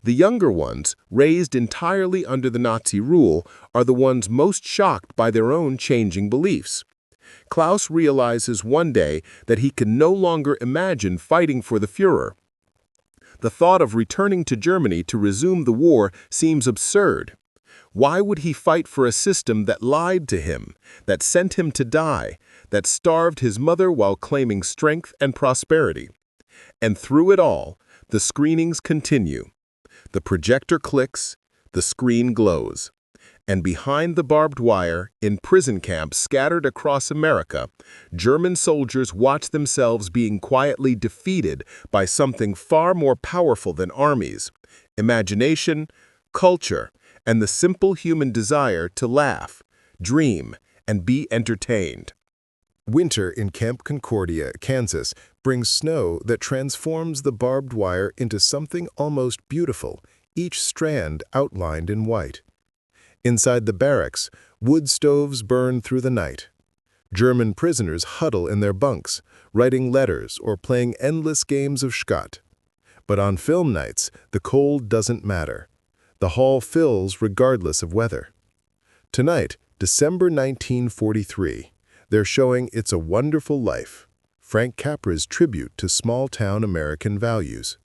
[SPEAKER 1] The younger ones, raised entirely under the Nazi rule, are the ones most shocked by their own changing beliefs. Klaus realizes one day that he can no longer imagine fighting for the Führer. The thought of returning to Germany to resume the war seems absurd. Why would he fight for a system that lied to him, that sent him to die, that starved his mother while claiming strength and prosperity? And through it all, the screenings continue. The projector clicks, the screen glows. And behind the barbed wire, in prison camps scattered across America, German soldiers watch themselves being quietly defeated by something far more powerful than armies: imagination, culture, and the simple human desire to laugh, dream, and be entertained.
[SPEAKER 2] Winter in Camp Concordia, Kansas, brings snow that transforms the barbed wire into something almost beautiful, each strand outlined in white. Inside the barracks, wood stoves burn through the night. German prisoners huddle in their bunks, writing letters or playing endless games of Scott. But on film nights, the cold doesn't matter. The hall fills regardless of weather. Tonight, December 1943, they're showing It's a Wonderful Life, Frank Capra's tribute to small-town American values.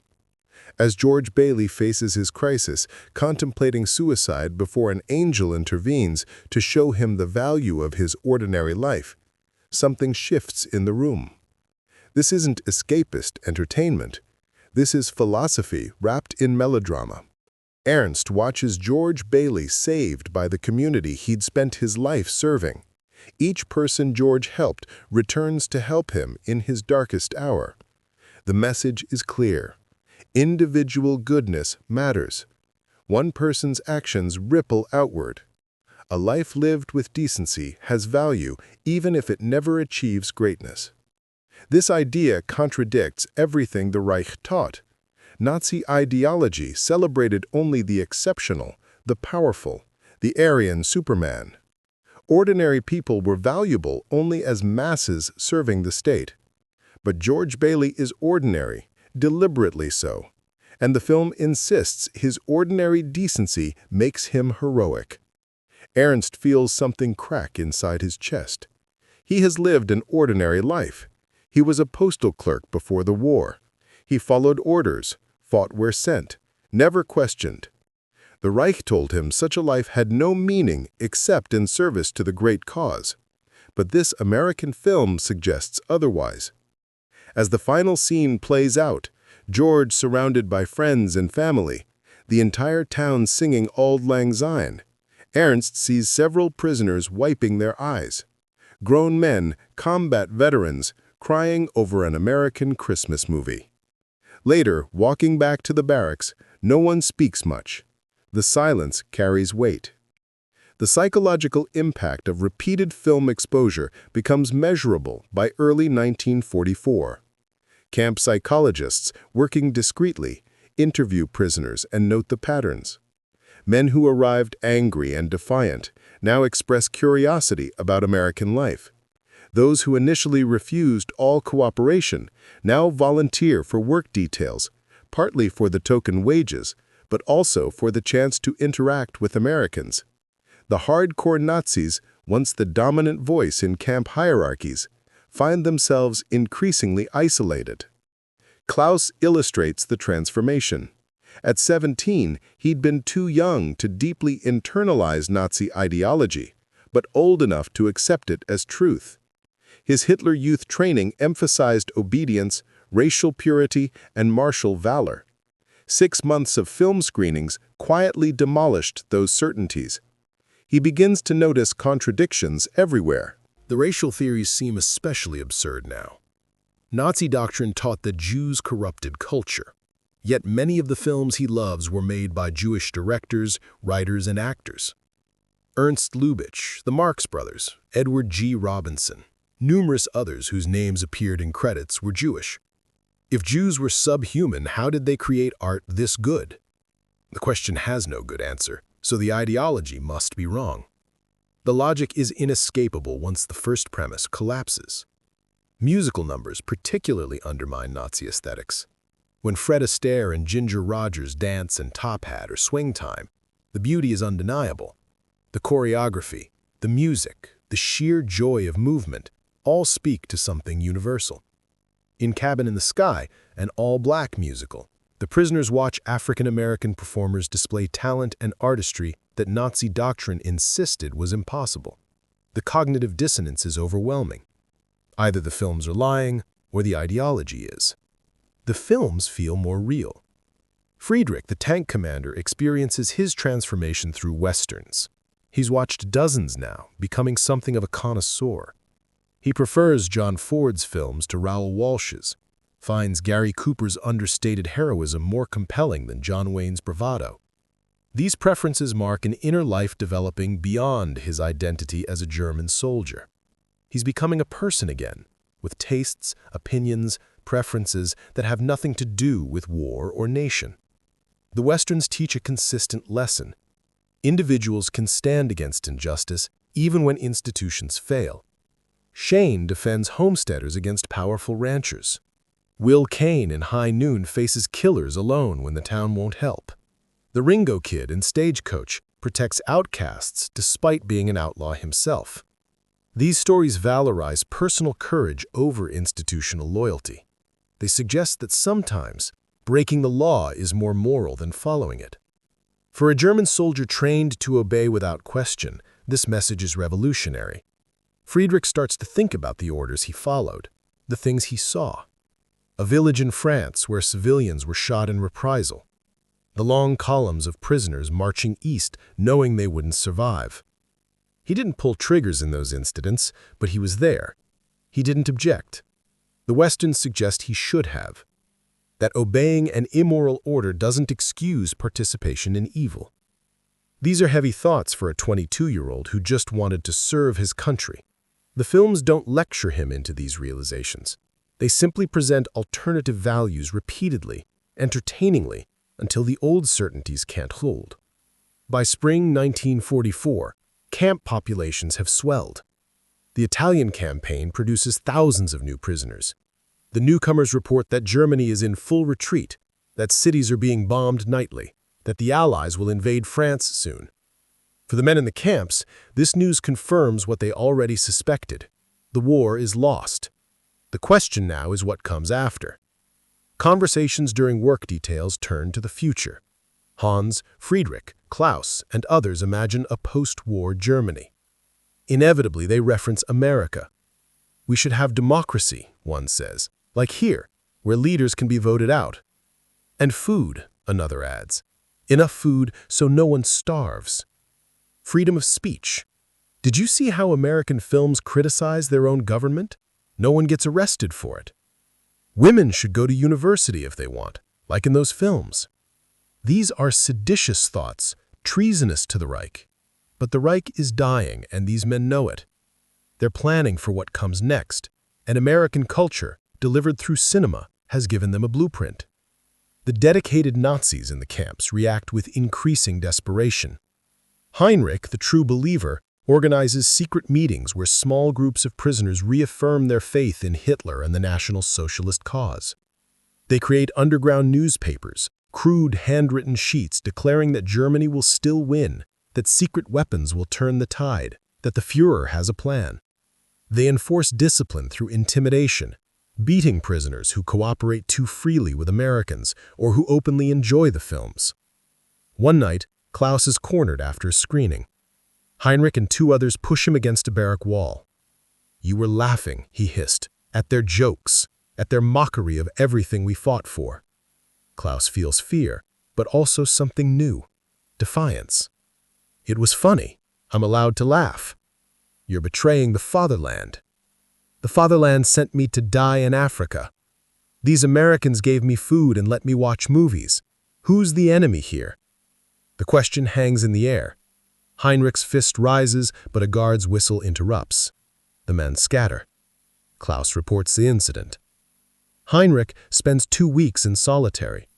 [SPEAKER 2] As George Bailey faces his crisis, contemplating suicide before an angel intervenes to show him the value of his ordinary life, something shifts in the room.
[SPEAKER 3] This isn't escapist entertainment. This is philosophy wrapped in melodrama. Ernst watches George Bailey saved by the community he'd spent his life serving. Each person George helped returns to help him in his darkest hour. The message is clear. Individual goodness matters. One person's actions ripple outward. A life lived with decency has value even if it never achieves greatness. This idea contradicts everything the Reich taught. Nazi ideology celebrated only the exceptional, the powerful, the Aryan Superman. Ordinary people were valuable only as masses serving the state. But George Bailey is ordinary, deliberately so. And the film insists his ordinary decency makes him heroic. Ernst feels something crack inside his chest. He has lived an ordinary life. He was a postal clerk before the war. He followed orders, fought where sent, never questioned. The Reich told him such a life had no meaning except in service to the great cause. But this American film suggests otherwise. As the final scene plays out, George surrounded by friends and family, the entire town singing Auld Lang Syne, Ernst sees several prisoners wiping their eyes. Grown men, combat veterans, crying over an American Christmas movie. Later, walking back to the barracks, no one speaks much. The silence carries weight. The psychological impact of repeated film exposure becomes measurable by early 1944. Camp psychologists, working discreetly, interview prisoners and note the patterns. Men who arrived angry and defiant now express curiosity about American life. Those who initially refused all cooperation now volunteer for work details, partly for the token wages, but also for the chance to interact with Americans. The hardcore Nazis, once the dominant voice in camp hierarchies, find themselves increasingly isolated. Klaus illustrates the transformation. At 17, he'd been too young to deeply internalize Nazi ideology, but old enough to accept it as truth. His Hitler Youth training emphasized obedience, racial purity, and martial valor. 6 months of film screenings quietly demolished those certainties. He begins to notice contradictions everywhere.
[SPEAKER 1] The racial theories seem especially absurd now. Nazi doctrine taught that Jews corrupted culture. Yet many of the films he loves were made by Jewish directors, writers, and actors. Ernst Lubitsch, the Marx Brothers, Edward G. Robinson, numerous others whose names appeared in credits were Jewish. If Jews were subhuman, how did they create art this good? The question has no good answer, so the ideology must be wrong. The logic is inescapable once the first premise collapses. Musical numbers particularly undermine Nazi aesthetics. When Fred Astaire and Ginger Rogers dance in Top Hat or Swing Time, the beauty is undeniable. The choreography, the music, the sheer joy of movement all speak to something universal. In Cabin in the Sky, an all-black musical, the prisoners watch African-American performers display talent and artistry that Nazi doctrine insisted was impossible. The cognitive dissonance is overwhelming. Either the films are lying, or the ideology is. The films feel more real. Friedrich, the tank commander, experiences his transformation through westerns. He's watched dozens now, becoming something of a connoisseur. He prefers John Ford's films to Raoul Walsh's, finds Gary Cooper's understated heroism more compelling than John Wayne's bravado. These preferences mark an inner life developing beyond his identity as a German soldier. He's becoming a person again, with tastes, opinions, preferences that have nothing to do with war or nation. The Westerns teach a consistent lesson. Individuals can stand against injustice even when institutions fail. Shane defends homesteaders against powerful ranchers. Will Kane in High Noon faces killers alone when the town won't help. The Ringo Kid in Stagecoach protects outcasts despite being an outlaw himself. These stories valorize personal courage over institutional loyalty. They suggest that sometimes breaking the law is more moral than following it. For a German soldier trained to obey without question, this message is revolutionary. Friedrich starts to think about the orders he followed.
[SPEAKER 2] the things he saw. A village in France where civilians were shot in reprisal. The long columns of prisoners marching east knowing they wouldn't survive. He didn't pull triggers in those incidents, but he was there. He didn't object. The Westerns suggest he should have. That obeying an immoral order doesn't excuse participation in evil. These are heavy thoughts for a 22-year-old who just wanted to serve his country. The films don't lecture him into these realizations. They simply present alternative values repeatedly, entertainingly, until the old certainties can't hold. By spring 1944, camp populations have swelled. The Italian campaign produces thousands of new prisoners. The newcomers report that Germany is in full retreat, that cities are being bombed nightly, that the Allies will invade France soon. For the men in the camps, this news confirms what they already suspected. The war is lost. The question now is what comes after. Conversations during work details turn to the future. Hans, Friedrich, Klaus, and others imagine a post-war Germany. Inevitably, they reference America. We should have democracy, one says, like here, where leaders can be voted out. And food, another adds. Enough food so no one starves. Freedom of speech. Did you see how American films criticize their own government? No one gets arrested for it. Women should go to university if they want, like in those films. These are seditious thoughts, treasonous to the Reich. But the Reich is dying, and these men know it. They're planning for what comes next, and American culture, delivered through cinema, has given them a blueprint. The dedicated Nazis in the camps react with increasing desperation. Heinrich, the true believer, organizes secret meetings where small groups of prisoners reaffirm their faith in Hitler and the National Socialist cause. They create underground newspapers, crude handwritten sheets declaring that Germany will still win, that secret weapons will turn the tide, that the Führer has a plan. They enforce discipline through intimidation, beating prisoners who cooperate too freely with Americans or who openly enjoy the films. One night, Klaus is cornered after a screening. Heinrich and two others push him against a barrack wall. "You were laughing," he hissed, "at their jokes, at their mockery of everything we fought for." Klaus feels fear, but also something new, defiance. "It was funny. I'm allowed to laugh." "You're betraying the fatherland." "The fatherland sent me to die in Africa. These Americans gave me food and let me watch movies. Who's the enemy here?" The question hangs in the air. Heinrich's fist rises, but a guard's whistle interrupts. The men scatter. Klaus reports the incident. Heinrich spends 2 weeks in solitary.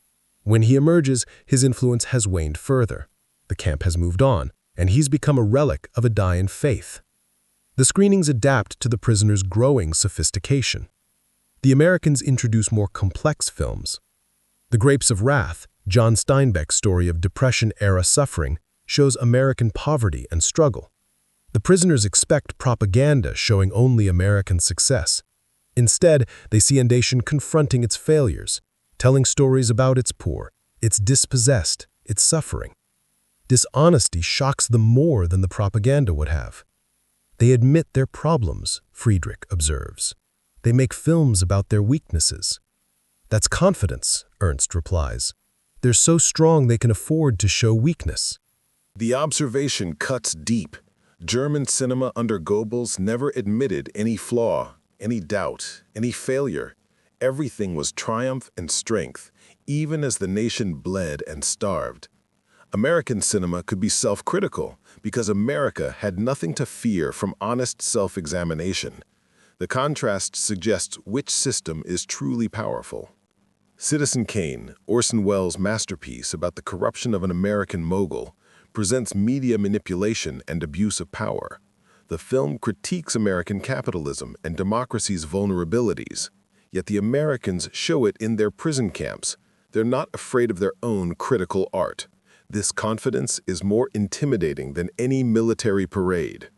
[SPEAKER 2] When he emerges, his influence has waned further. The camp has moved on, and he's become a relic of a dying faith. The screenings adapt to the prisoners' growing sophistication. The Americans introduce more complex films. The Grapes of Wrath, John Steinbeck's story of Depression-era suffering, shows American poverty and struggle. The prisoners expect propaganda showing only American success. Instead, they see a nation confronting its failures, telling stories about its poor, its dispossessed, its suffering. Dishonesty shocks them more than the propaganda would have. They admit their problems, Friedrich observes. They make films about their weaknesses. "That's confidence," Ernst replies. "They're so strong they can afford to show weakness."
[SPEAKER 1] The observation cuts deep. German cinema under Goebbels never admitted any flaw, any doubt, any failure. Everything was triumph and strength, even as the nation bled and starved. American cinema could be self-critical because America had nothing to fear from honest self-examination. The contrast suggests which system is truly powerful. Citizen Kane, Orson Welles' masterpiece about the corruption of an American mogul, presents media manipulation and abuse of power. The film critiques American capitalism and democracy's vulnerabilities, yet the Americans show it in their prison camps. They're not afraid of their own critical art. This confidence is more intimidating than any military parade.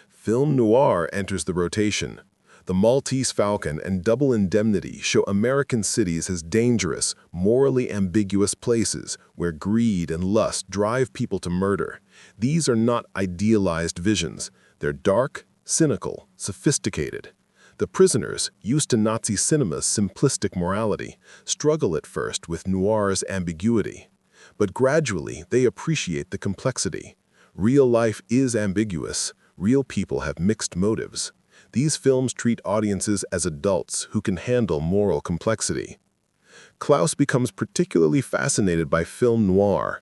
[SPEAKER 1] Film noir enters the rotation. The Maltese Falcon and Double Indemnity show American cities as dangerous, morally ambiguous places where greed and lust drive people to murder. These are not idealized visions. They're dark, cynical, sophisticated. The prisoners, used to Nazi cinema's simplistic morality, struggle at first with noir's ambiguity. But gradually, they appreciate the complexity. Real life is ambiguous. Real people have mixed motives. These films treat audiences as adults who can handle moral complexity. Klaus becomes particularly fascinated by film noir.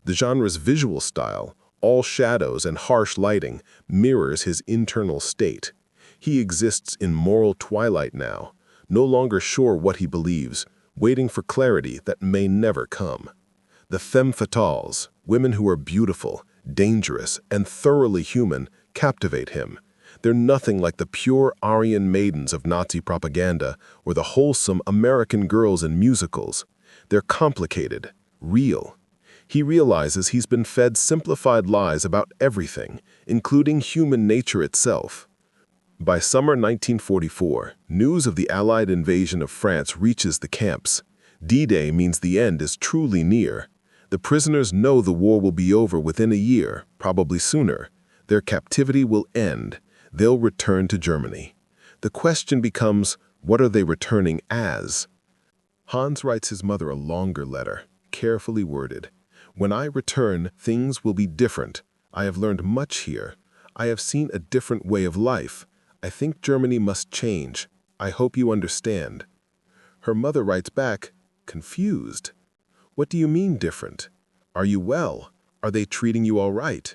[SPEAKER 1] The genre's visual style, all shadows and harsh lighting, mirrors his internal state. He exists in moral twilight now, no longer sure what he believes, waiting for clarity that may never come. The femme fatales, women who are beautiful, dangerous, and thoroughly human, captivate him. They're nothing like the pure Aryan maidens of Nazi propaganda or the wholesome American girls in musicals. They're complicated, real. He realizes he's been fed simplified lies about everything, including human nature itself. By summer 1944, news of the Allied invasion of France reaches the camps. D-Day means the end is truly near. The prisoners know the war will be over within a year, probably sooner. Their captivity will end. They'll return to Germany. The question becomes, what are they returning as? Hans writes his mother a longer letter, carefully worded. When I return, things will be different. I have learned much here. I have seen a different way of life. I think Germany must change. I hope you understand. Her mother writes back, confused. What do you mean different? Are you well? Are they treating you all right?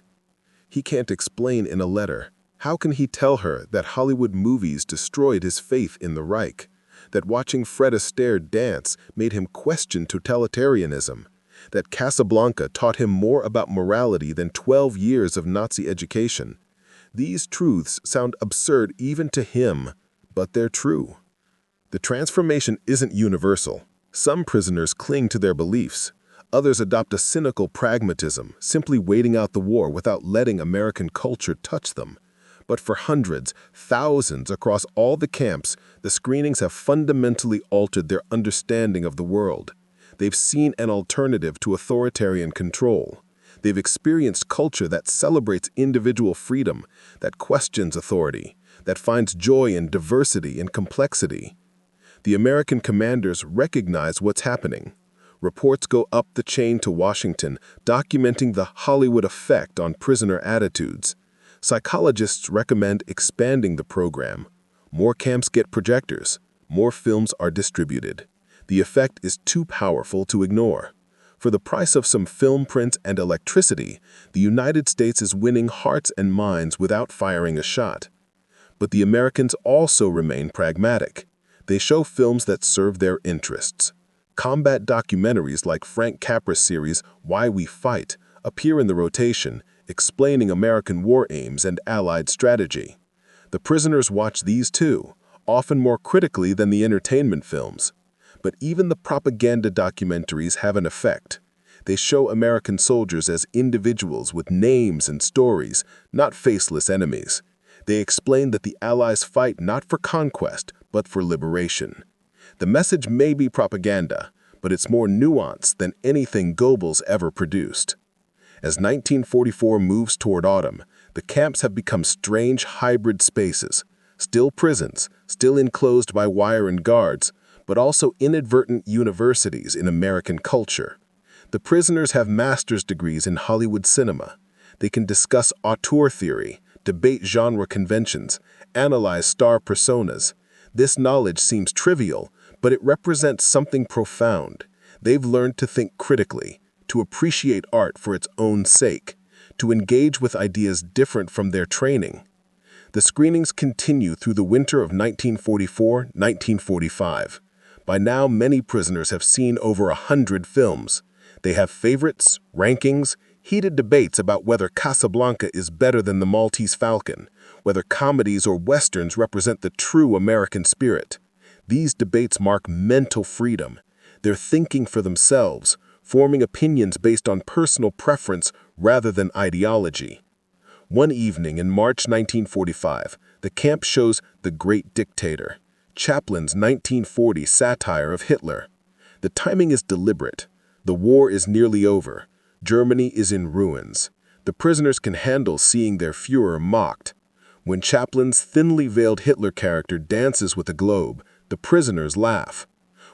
[SPEAKER 1] He can't explain in a letter. How can he tell her that Hollywood movies destroyed his faith in the Reich, that watching Fred Astaire dance made him question totalitarianism, that Casablanca taught him more about morality than 12 years of Nazi education? These truths sound absurd even to him, but they're true. The transformation isn't universal. Some prisoners cling to their beliefs. Others adopt a cynical pragmatism, simply waiting out the war without letting American culture touch them. But for hundreds, thousands across all the camps, the screenings have fundamentally altered their understanding of the world. They've seen an alternative to authoritarian control. They've experienced culture that celebrates individual freedom, that questions authority, that finds joy in diversity and complexity. The American commanders recognize what's happening. Reports go up the chain to Washington, documenting the Hollywood effect on prisoner attitudes. Psychologists recommend expanding the program. More camps get projectors. More films are distributed. The effect is too powerful to ignore. For the price of some film prints and electricity, the United States is winning hearts and minds without firing a shot. But the Americans also remain pragmatic. They show films that serve their interests. Combat documentaries like Frank Capra's series Why We Fight appear in the rotation, explaining American war aims and Allied strategy. The prisoners watch these too, often more critically than the entertainment films. But even the propaganda documentaries have an effect. They show American soldiers as individuals with names and stories, not faceless enemies. They explain that the Allies fight not for conquest, but for liberation. The message may be propaganda, but it's more nuanced than anything Goebbels ever produced. As 1944 moves toward autumn, the camps have become strange hybrid spaces, still prisons, still enclosed by wire and guards, but also inadvertent universities in American culture. The prisoners have master's degrees in Hollywood cinema. They can discuss auteur theory, debate genre conventions, analyze star personas. This knowledge seems trivial, but it represents something profound. They've learned to think critically, to appreciate art for its own sake, to engage with ideas different from their training. The screenings continue through the winter of 1944-1945. By now, many prisoners have seen over 100 films. They have favorites, rankings, heated debates about whether Casablanca is better than The Maltese Falcon, whether comedies or westerns represent the true American spirit. These debates mark mental freedom. They're thinking for themselves, forming opinions based on personal preference rather than ideology. One evening in March 1945, the camp shows The Great Dictator, Chaplin's 1940 satire of Hitler. The timing is deliberate. The war is nearly over. Germany is in ruins. The prisoners can handle seeing their Führer mocked.
[SPEAKER 2] When Chaplin's thinly veiled Hitler character dances with a globe, the prisoners laugh.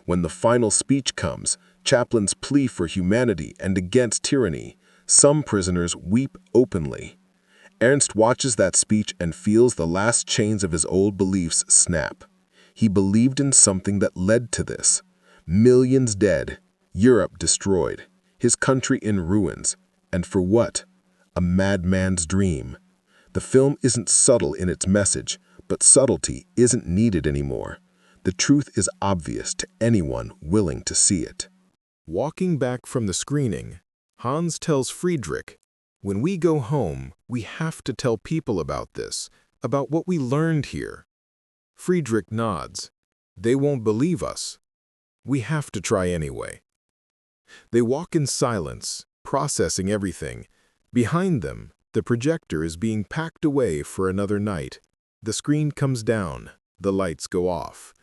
[SPEAKER 2] When the final speech comes, Chaplin's plea for humanity and against tyranny, some prisoners weep openly. Ernst watches that speech and feels the last chains of his old beliefs snap. He believed in something that led to this. Millions dead, Europe destroyed, his country in ruins. And for what? A madman's dream. The film isn't subtle in its message, but subtlety isn't needed anymore. The truth is obvious to anyone willing to see it.
[SPEAKER 3] Walking back from the screening, Hans tells Friedrich, "When we go home, we have to tell people about this, about what we learned here." Friedrich nods. "They won't believe us. We have to try anyway." They walk in silence, processing everything. Behind them, the projector is being packed away for another night. The screen comes down, the lights go off.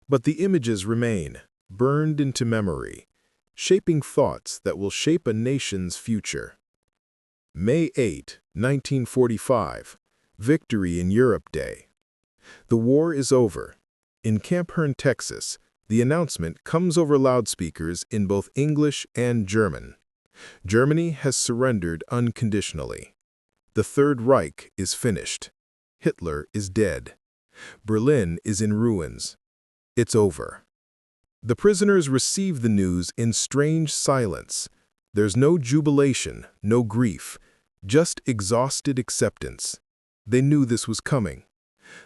[SPEAKER 3] But the images remain, burned into memory, shaping thoughts that will shape a nation's future. May 8, 1945, Victory in Europe Day. The war is over. In Camp Hearne, Texas, the announcement comes over loudspeakers in both English and German. Germany has surrendered unconditionally. The Third Reich is finished. Hitler is dead. Berlin is in ruins. It's over. The prisoners receive the news in strange silence. There's no jubilation, no grief, just exhausted acceptance. They knew this was coming.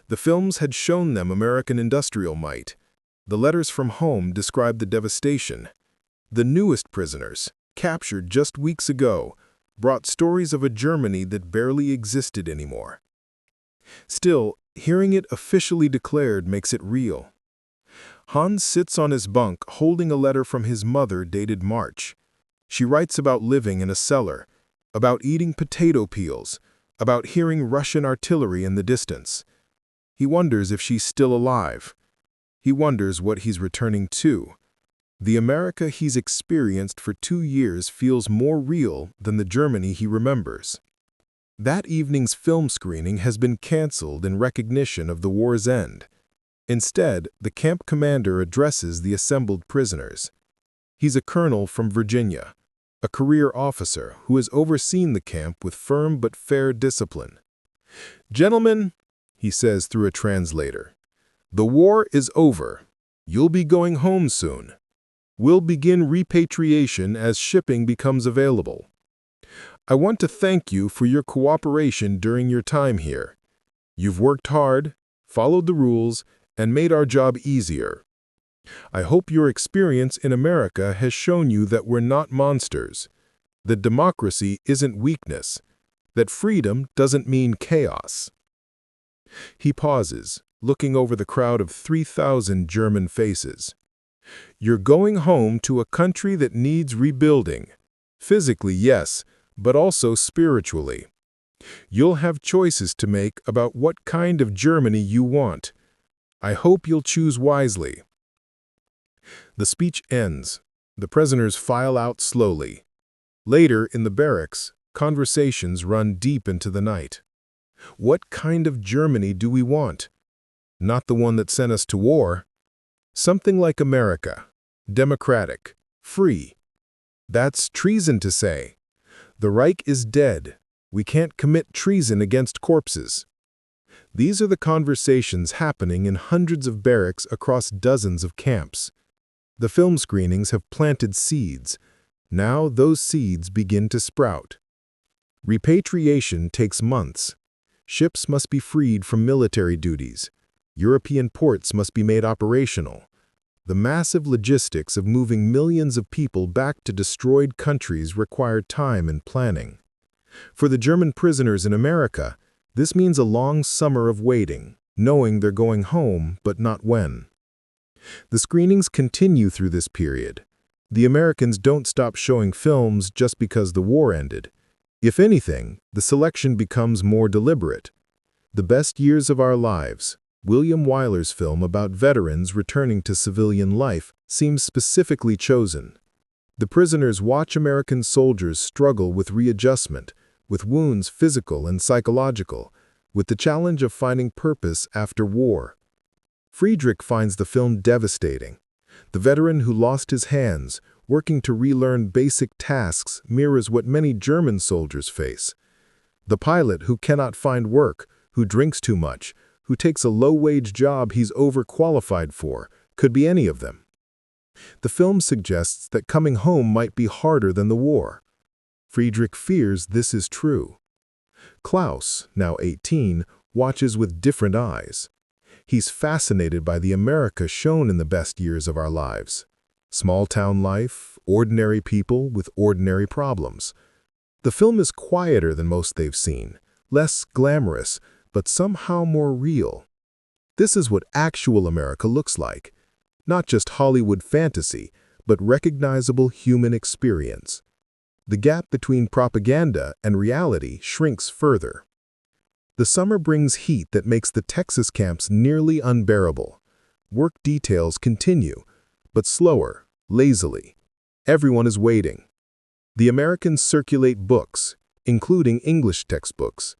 [SPEAKER 3] The films had shown them American industrial might. The letters from home described the devastation. The newest prisoners, captured just weeks ago, brought stories of a Germany that barely existed anymore. Still, hearing it officially declared makes it real. Hans sits on his bunk holding a letter from his mother dated March. She writes about living in a cellar, about eating potato peels, about hearing Russian artillery in the distance. He wonders if she's still alive. He wonders what he's returning to. The America he's experienced for 2 years feels more real than the Germany he remembers. That evening's film screening has been canceled in recognition of the war's end. Instead, the camp commander addresses the assembled prisoners. He's a colonel from Virginia, a career officer who has overseen the camp with firm but fair discipline. "Gentlemen," he says through a translator, "the war is over. You'll be going home soon. We'll begin repatriation as shipping becomes available. I want to thank you for your cooperation during your time here. You've worked hard, followed the rules, and made our job easier. I hope your experience in America has shown you that we're not monsters, that democracy isn't weakness, that freedom doesn't mean chaos." He pauses, looking over the crowd of 3,000 German faces. "You're going home to a country that needs rebuilding. Physically, yes, but also spiritually. You'll have choices to make about what kind of Germany you want. I hope you'll choose wisely." The speech ends. The prisoners file out slowly. Later, in the barracks, conversations run deep into the night. What kind of Germany do we want? Not the one that sent us to war. Something like America, democratic, free. That's treason to say. The Reich is dead. We can't commit treason against corpses. These are the conversations happening in hundreds of barracks across dozens of camps. The film screenings have planted seeds. Now those seeds begin to sprout. Repatriation takes months. Ships must be freed from military duties. European ports must be made operational. The massive logistics of moving millions of people back to destroyed countries require time and planning. For the German prisoners in America, this means a long summer of waiting, knowing they're going home, but not when. The screenings continue through this period. The Americans don't stop showing films just because the war ended. If anything, the selection becomes more deliberate. The Best Years of Our Lives, William Wyler's film about veterans returning to civilian life, seems specifically chosen. The prisoners watch American soldiers struggle with readjustment, with wounds physical and psychological, with the challenge of finding purpose after war. Friedrich finds the film devastating. The veteran who lost his hands, working to relearn basic tasks, mirrors what many German soldiers face. The pilot who cannot find work, who drinks too much, who takes a low-wage job he's overqualified for, could be any of them. The film suggests that coming home might be harder than the war. Friedrich fears this is true. Klaus, now 18, watches with different eyes. He's fascinated by the America shown in the best years of our lives. Small-town life, ordinary people with ordinary problems. The film is quieter than most they've seen, less glamorous, but somehow more real. This is what actual America looks like. Not just Hollywood fantasy, but recognizable human experience. The gap between propaganda and reality shrinks further. The summer brings heat that makes the Texas camps nearly unbearable. Work details continue, but slower, lazily. Everyone is waiting. The Americans circulate books, including English textbooks.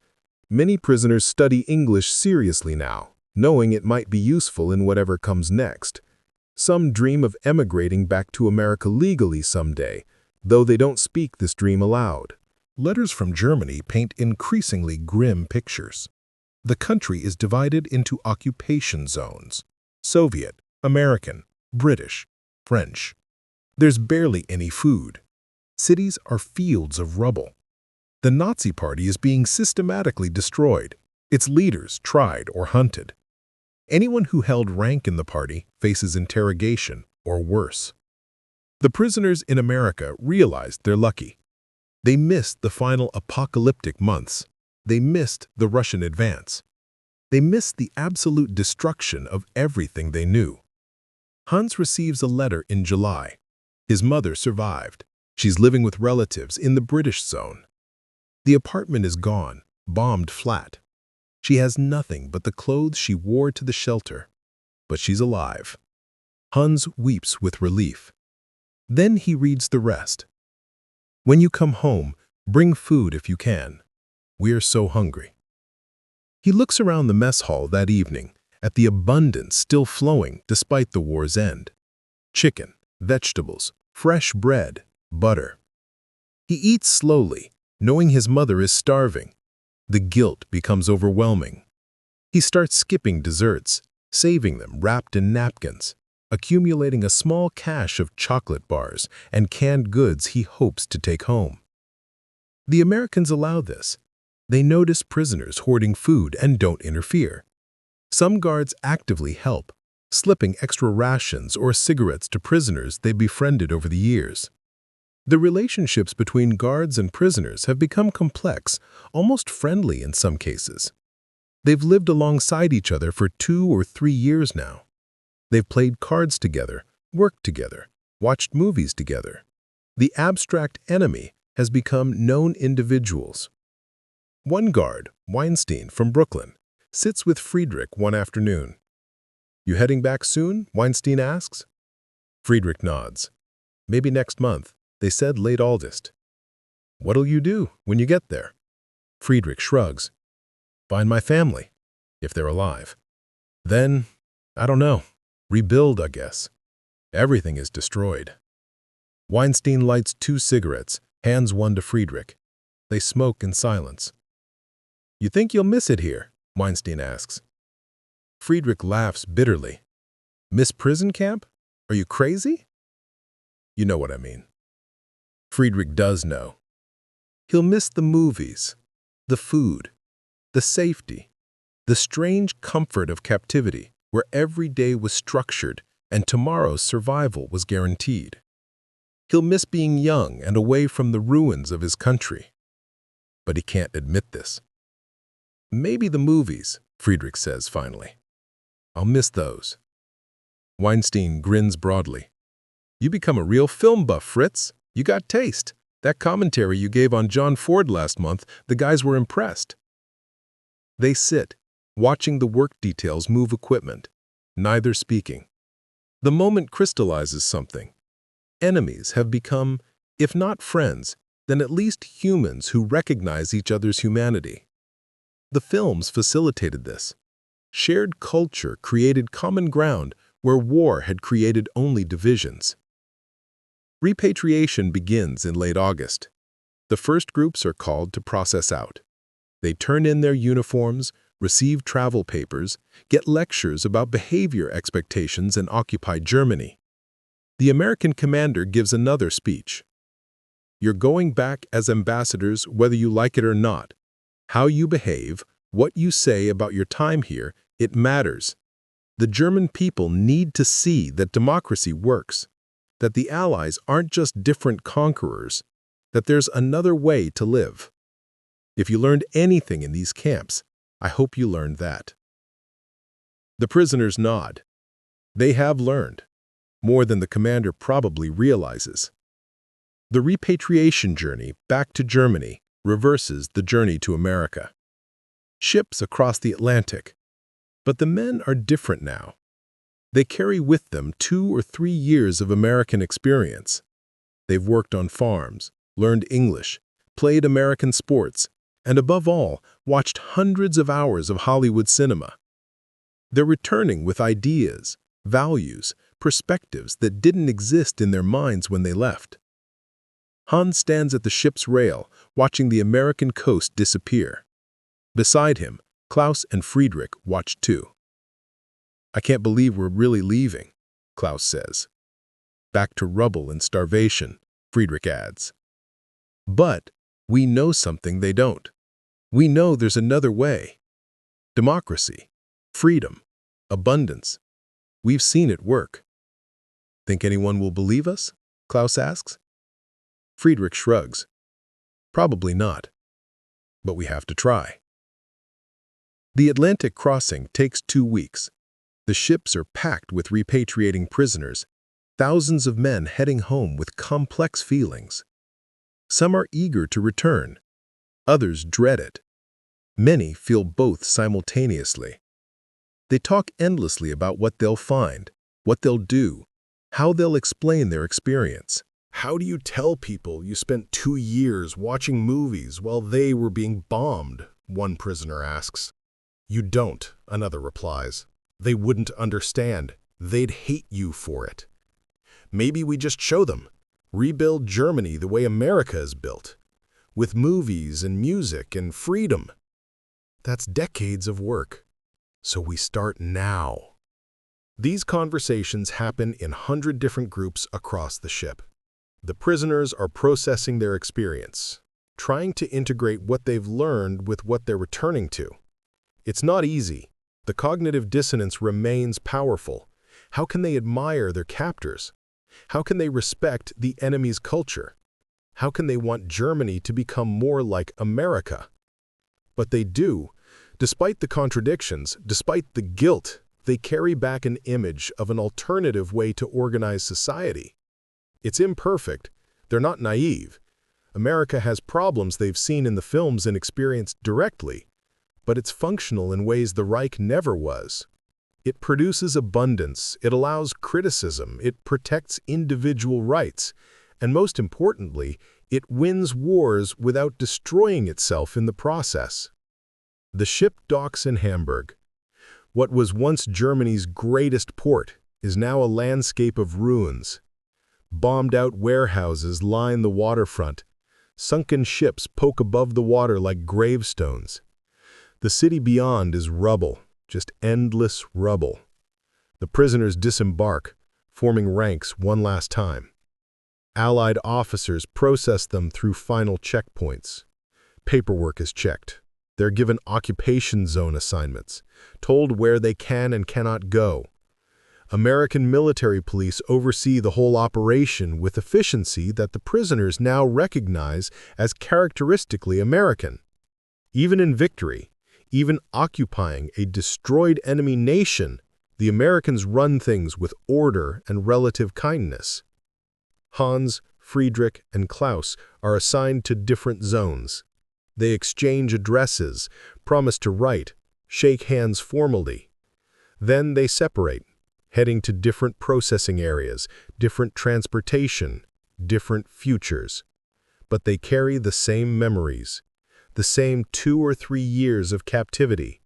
[SPEAKER 3] Many prisoners study English seriously now, knowing it might be useful in whatever comes next. Some dream of emigrating back to America legally someday, though they don't speak this dream aloud.
[SPEAKER 1] Letters from Germany paint increasingly grim pictures. The country is divided into occupation zones: Soviet, American, British, French. There's barely any food. Cities are fields of rubble. The Nazi Party is being systematically destroyed, its leaders tried or hunted. Anyone who held rank in the party faces interrogation or worse. The prisoners in America realized they're lucky. They missed the final apocalyptic months. They missed the Russian advance. They missed the absolute destruction of everything they knew. Hans receives a letter in July. His mother survived. She's living with relatives in the British zone. The apartment is gone, bombed flat. She has nothing but the clothes she wore to the shelter. But she's alive. Hans weeps with relief. Then he reads the rest. When you come home, bring food if you can. We're so hungry. He looks around the mess hall that evening at the abundance still flowing despite the war's end. Chicken, vegetables, fresh bread, butter. He eats slowly, knowing his mother is starving. The guilt becomes overwhelming. He starts skipping desserts, saving them wrapped in napkins, accumulating a small cache of chocolate bars and canned goods he hopes to take home. The Americans allow this. They notice prisoners hoarding food and don't interfere. Some guards actively help, slipping extra rations or cigarettes to prisoners they befriended over the years. The relationships between guards and prisoners have become complex, almost friendly in some cases. They've lived alongside each other for 2 or 3 years now. They've played cards together, worked together, watched movies together. The abstract enemy has become known individuals. One guard, Weinstein from Brooklyn, sits with Friedrich one afternoon. "You heading back soon?" Weinstein asks. Friedrich nods. "Maybe next month. They said late August." "What'll you do when you get there?" Friedrich shrugs. "Find my family, if they're alive. Then, I don't know. Rebuild, I guess. Everything is destroyed." Weinstein lights 2 cigarettes, hands one to Friedrich. They smoke in silence. "You think you'll miss it here?" Weinstein asks. Friedrich laughs bitterly. "Miss prison camp? Are you crazy?" "You know what I mean." Friedrich does know. He'll miss the movies, the food, the safety, the strange comfort of captivity where every day was structured and tomorrow's survival was guaranteed. He'll miss being young and away from the ruins of his country. But he can't admit this. "Maybe the movies," Friedrich says finally. "I'll miss those." Weinstein grins broadly. "You become a real film buff, Fritz. You got taste. That commentary you gave on John Ford last month, the guys were impressed." They sit, watching the work details move equipment, neither speaking. The moment crystallizes something. Enemies have become, if not friends, then at least humans who recognize each other's humanity.
[SPEAKER 3] The films facilitated this. Shared culture created common ground where war had created only divisions. Repatriation begins in late August. The first groups are called to process out. They turn in their uniforms, receive travel papers, get lectures about behavior expectations in occupied Germany. The American commander gives another speech. You're going back as ambassadors whether you like it or not. How you behave, what you say about your time here, it matters. The German people need to see that democracy works, that the Allies aren't just different conquerors, that there's another way to live. If you learned anything in these camps, I hope you learned that. The prisoners nod. They have learned, more than the commander probably realizes. The repatriation journey back to Germany reverses the journey to America. Ships across the Atlantic. But the men are different now. They carry with them 2 or 3 years of American experience. They've worked on farms, learned English, played American sports, and above all, watched hundreds of hours of Hollywood cinema. They're returning with ideas, values, perspectives that didn't exist in their minds when they left. Hearne stands at the ship's rail, watching the American coast disappear. Beside him, Klaus and Friedrich watch too. I can't believe we're really leaving, Klaus says. Back to rubble and starvation, Friedrich adds. But we know something they don't. We know there's another way. Democracy, freedom, abundance. We've seen it work. Think anyone will believe us? Klaus asks. Friedrich shrugs. Probably not. But we have to try. The Atlantic crossing takes 2 weeks. The ships are packed with repatriating prisoners, thousands of men heading home with complex feelings. Some are eager to return. Others dread it. Many feel both simultaneously. They talk endlessly about what they'll find, what they'll do, how they'll explain their experience.
[SPEAKER 1] How do you tell people you spent 2 years watching movies while they were being bombed? One prisoner asks. You don't, another replies. They wouldn't understand. They'd hate you for it. Maybe we just show them. Rebuild Germany the way America is built, with movies and music and freedom. That's decades of work. So we start now. These conversations happen in 100 different groups across the ship. The prisoners are processing their experience, trying to integrate what they've learned with what they're returning to. It's not easy. The cognitive dissonance remains powerful. How can they admire their captors? How can they respect the enemy's culture? How can they want Germany to become more like America? But they do. Despite the contradictions, despite the guilt, they carry back an image of an alternative way to organize society. It's imperfect. They're not naive. America has problems they've seen in the films and experienced directly, but it's functional in ways the Reich never was. It produces abundance, it allows criticism, it protects individual rights, and most importantly, it wins wars without destroying itself in the process. The ship docks in Hamburg. What was once Germany's greatest port is now a landscape of ruins. Bombed-out warehouses line the waterfront. Sunken ships poke above the water like gravestones. The city beyond is rubble, just endless rubble. The prisoners disembark, forming ranks one last time. Allied officers process them through final checkpoints. Paperwork is checked. They're given occupation zone assignments, told where they can and cannot go. American military police oversee the whole operation with efficiency that the prisoners now recognize as characteristically American. Even in victory, even occupying a destroyed enemy nation, the Americans run things with order and relative kindness. Hans, Friedrich, and Klaus are assigned to different zones. They exchange addresses, promise to write, shake hands formally. Then they separate, heading to different processing areas, different transportation, different futures. But they carry the same memories,
[SPEAKER 3] the same 2 or 3 years of captivity,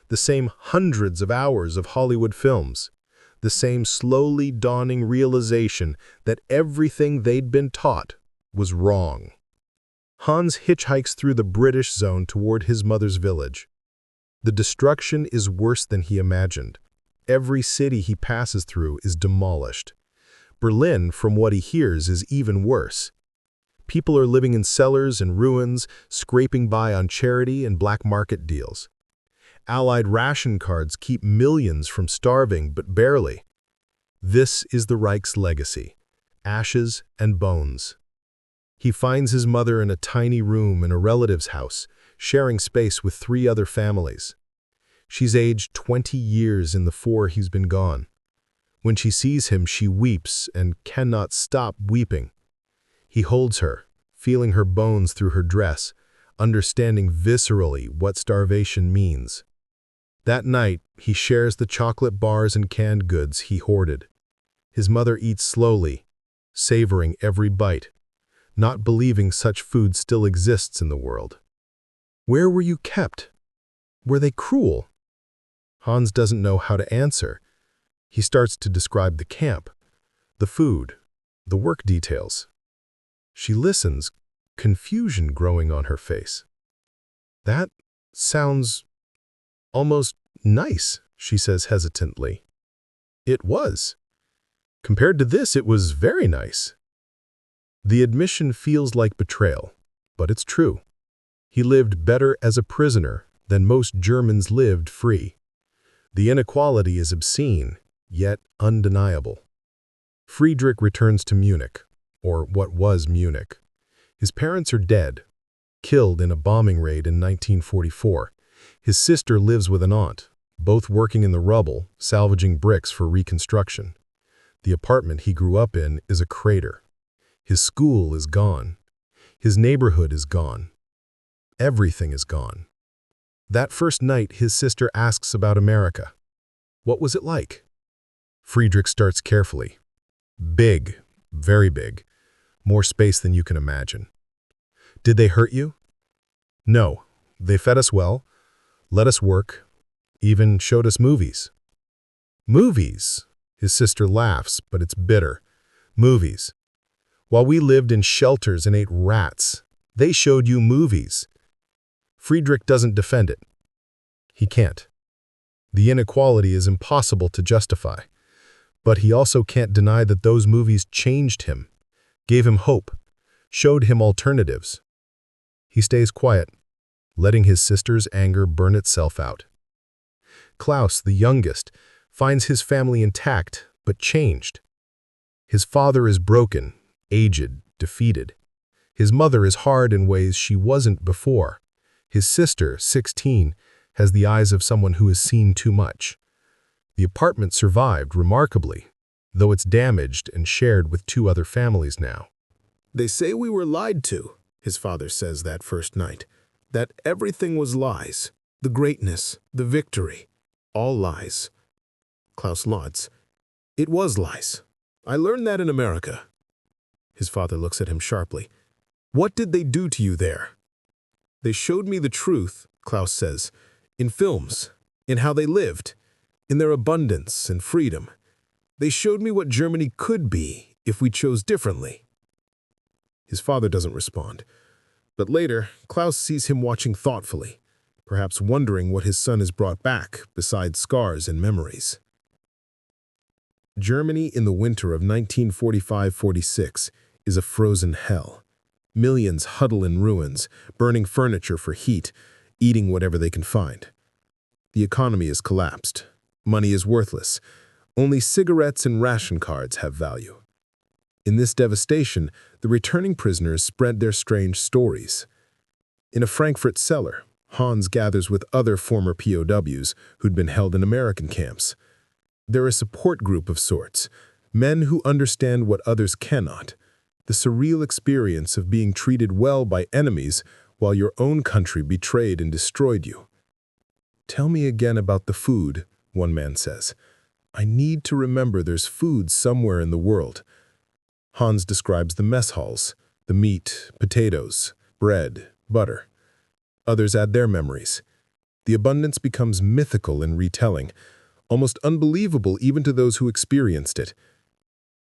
[SPEAKER 3] the same hundreds of hours of Hollywood films, the same slowly dawning realization that everything they'd been taught was wrong. Hans hitchhikes through the British zone toward his mother's village. The destruction is worse than he imagined. Every city he passes through is demolished. Berlin, from what he hears, is even worse. People are living in cellars and ruins, scraping by on charity and black market deals. Allied ration cards keep millions from starving, but barely. This is the Reich's legacy: ashes and bones. He finds his mother in a tiny room in a relative's house, sharing space with 3 other families. She's aged 20 years in the 4 he's been gone. When she sees him, she weeps and cannot stop weeping. He holds her, feeling her bones through her dress, understanding viscerally what starvation means. That night, he shares the chocolate bars and canned goods he hoarded. His mother eats slowly, savoring every bite, not believing such food still exists in the world. "Where were you kept? Were they cruel?" Hans doesn't know how to answer. He starts to describe the camp, the food, the work details. She listens, confusion growing on her face. "That sounds almost nice," she says hesitantly. "It was. Compared to this, it was very nice." The admission feels like betrayal, but it's true. He lived better as a prisoner than most Germans lived free. The inequality is obscene, yet undeniable. Friedrich returns to Munich, or what was Munich. His parents are dead, killed in a bombing raid in 1944. His sister lives with an aunt, both working in the rubble, salvaging bricks for reconstruction. The apartment he grew up in is a crater. His school is gone. His neighborhood is gone. Everything is gone. That first night, his sister asks about America. What was it like? Friedrich starts carefully. Big, very big. More space than you can imagine. Did they hurt you? No. They fed us well, let us work, even showed us movies. Movies? His sister laughs, but it's bitter. Movies. While we lived in shelters and ate rats, they showed you movies. Friedrich doesn't defend it. He can't. The inequality is impossible to justify. But he also can't deny that those movies changed him, gave him hope, showed him alternatives. He stays quiet, letting his sister's anger burn itself out. Klaus, the youngest, finds his family intact, but changed. His father is broken, aged, defeated. His mother is hard in ways she wasn't before. His sister, 16, has the eyes of someone who has seen too much. The apartment survived remarkably, though it's damaged and shared with 2 other families now.
[SPEAKER 4] "They say we were lied to," his father says that first night. "That everything was lies. The greatness, the victory. All lies." Klaus nods. "It was lies. I learned that in America." His father looks at him sharply. "What did they do to you there?" "They showed me the truth," Klaus says, "in films, in how they lived, in their abundance and freedom. They showed me what Germany could be if we chose differently." His father doesn't respond. But later, Klaus sees him watching thoughtfully, perhaps wondering what his son has brought back besides scars and memories. Germany in the winter of 1945-46 is a frozen hell. Millions huddle in ruins, burning furniture for heat, eating whatever they can find. The economy has collapsed. Money is worthless. Only cigarettes and ration cards have value. In this devastation, the returning prisoners spread their strange stories. In a Frankfurt cellar, Hans gathers with other former POWs who'd been held in American camps. They're a support group of sorts, men who understand what others cannot, the surreal experience of being treated well by enemies while your own country betrayed and destroyed you. "Tell me again about the food," one man says. "I need to remember there's food somewhere in the world." Hans describes the mess halls, the meat, potatoes, bread, butter. Others add their memories. The abundance becomes mythical in retelling, almost unbelievable even to those who experienced it.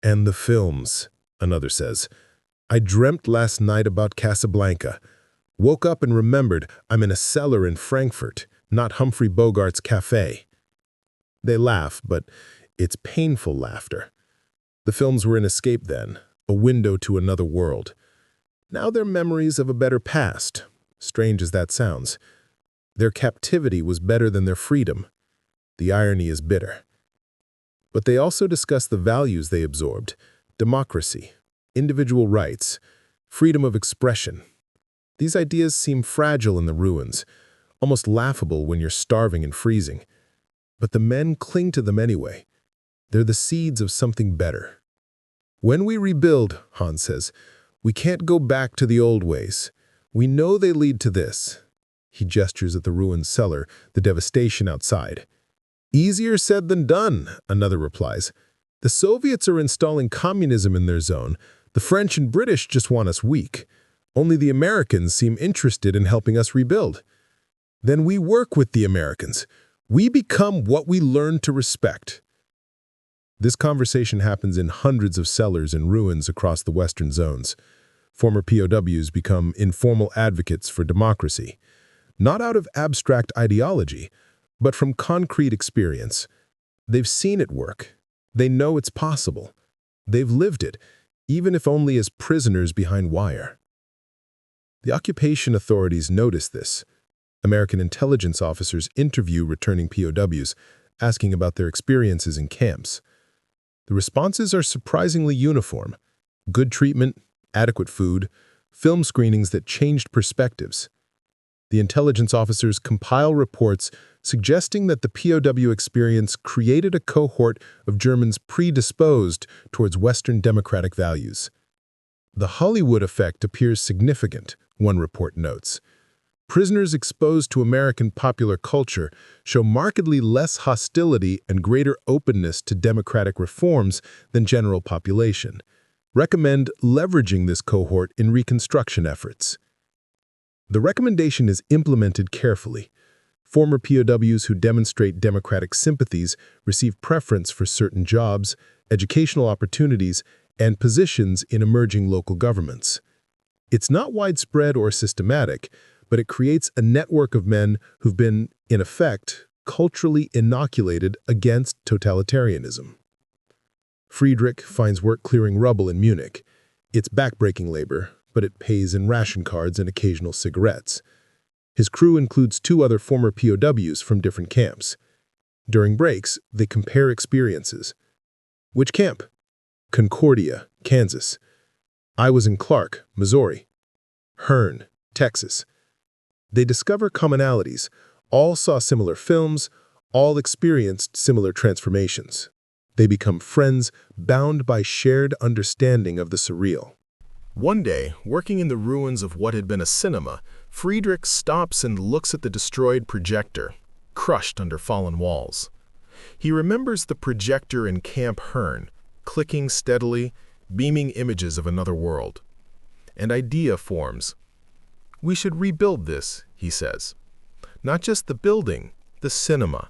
[SPEAKER 4] And the films, another says. I dreamt last night about Casablanca. Woke up and remembered I'm in a cellar in Frankfurt, not Humphrey Bogart's cafe. They laugh, but it's painful laughter. The films were an escape then, a window to another world. Now they're memories of a better past, strange as that sounds. Their captivity was better than their freedom. The irony is bitter. But they also discuss the values they absorbed: democracy, individual rights, freedom of expression. These ideas seem fragile in the ruins, almost laughable when you're starving and freezing. But the men cling to them anyway. They're the seeds of something better. When we rebuild, Hearne says, we can't go back to the old ways. We know they lead to this. He gestures at the ruined cellar, the devastation outside. Easier said than done, another replies. The Soviets are installing communism in their zone. The French and British just want us weak. Only the Americans seem interested in helping us rebuild. Then we work with the Americans. We become what we learn to respect. This conversation happens in hundreds of cellars and ruins across the Western zones. Former POWs become informal advocates for democracy, not out of abstract ideology, but from concrete experience. They've seen it work. They know it's possible. They've lived it, even if only as prisoners behind wire. The occupation authorities notice this. American intelligence officers interview returning POWs, asking about their experiences in camps. The responses are surprisingly uniform: good treatment, adequate food, film screenings that changed perspectives. The intelligence officers compile reports suggesting that the POW experience created a cohort of Germans predisposed towards Western democratic values. The Hollywood effect appears significant, one report notes. Prisoners exposed to American popular culture show markedly less hostility and greater openness to democratic reforms than general population. Recommend leveraging this cohort in reconstruction efforts. The recommendation is implemented carefully. Former POWs who demonstrate democratic sympathies receive preference for certain jobs, educational opportunities, and positions in emerging local governments. It's not widespread or systematic, but it creates a network of men who've been, in effect, culturally inoculated against totalitarianism. Friedrich finds work clearing rubble in Munich. It's backbreaking labor, but it pays in ration cards and occasional cigarettes. His crew includes 2 other former POWs from different camps. During breaks, they compare experiences. Which camp? Concordia, Kansas. I was in Clark, Missouri. Hearne, Texas. They discover commonalities. All saw similar films, all experienced similar transformations. They become friends bound by shared understanding of the surreal.
[SPEAKER 1] One day, working in the ruins of what had been a cinema, Friedrich stops and looks at the destroyed projector, crushed under fallen walls. He remembers the projector in Camp Hearne, clicking steadily, beaming images of another world. An idea forms. We should rebuild this, he says. Not just the building, the cinema.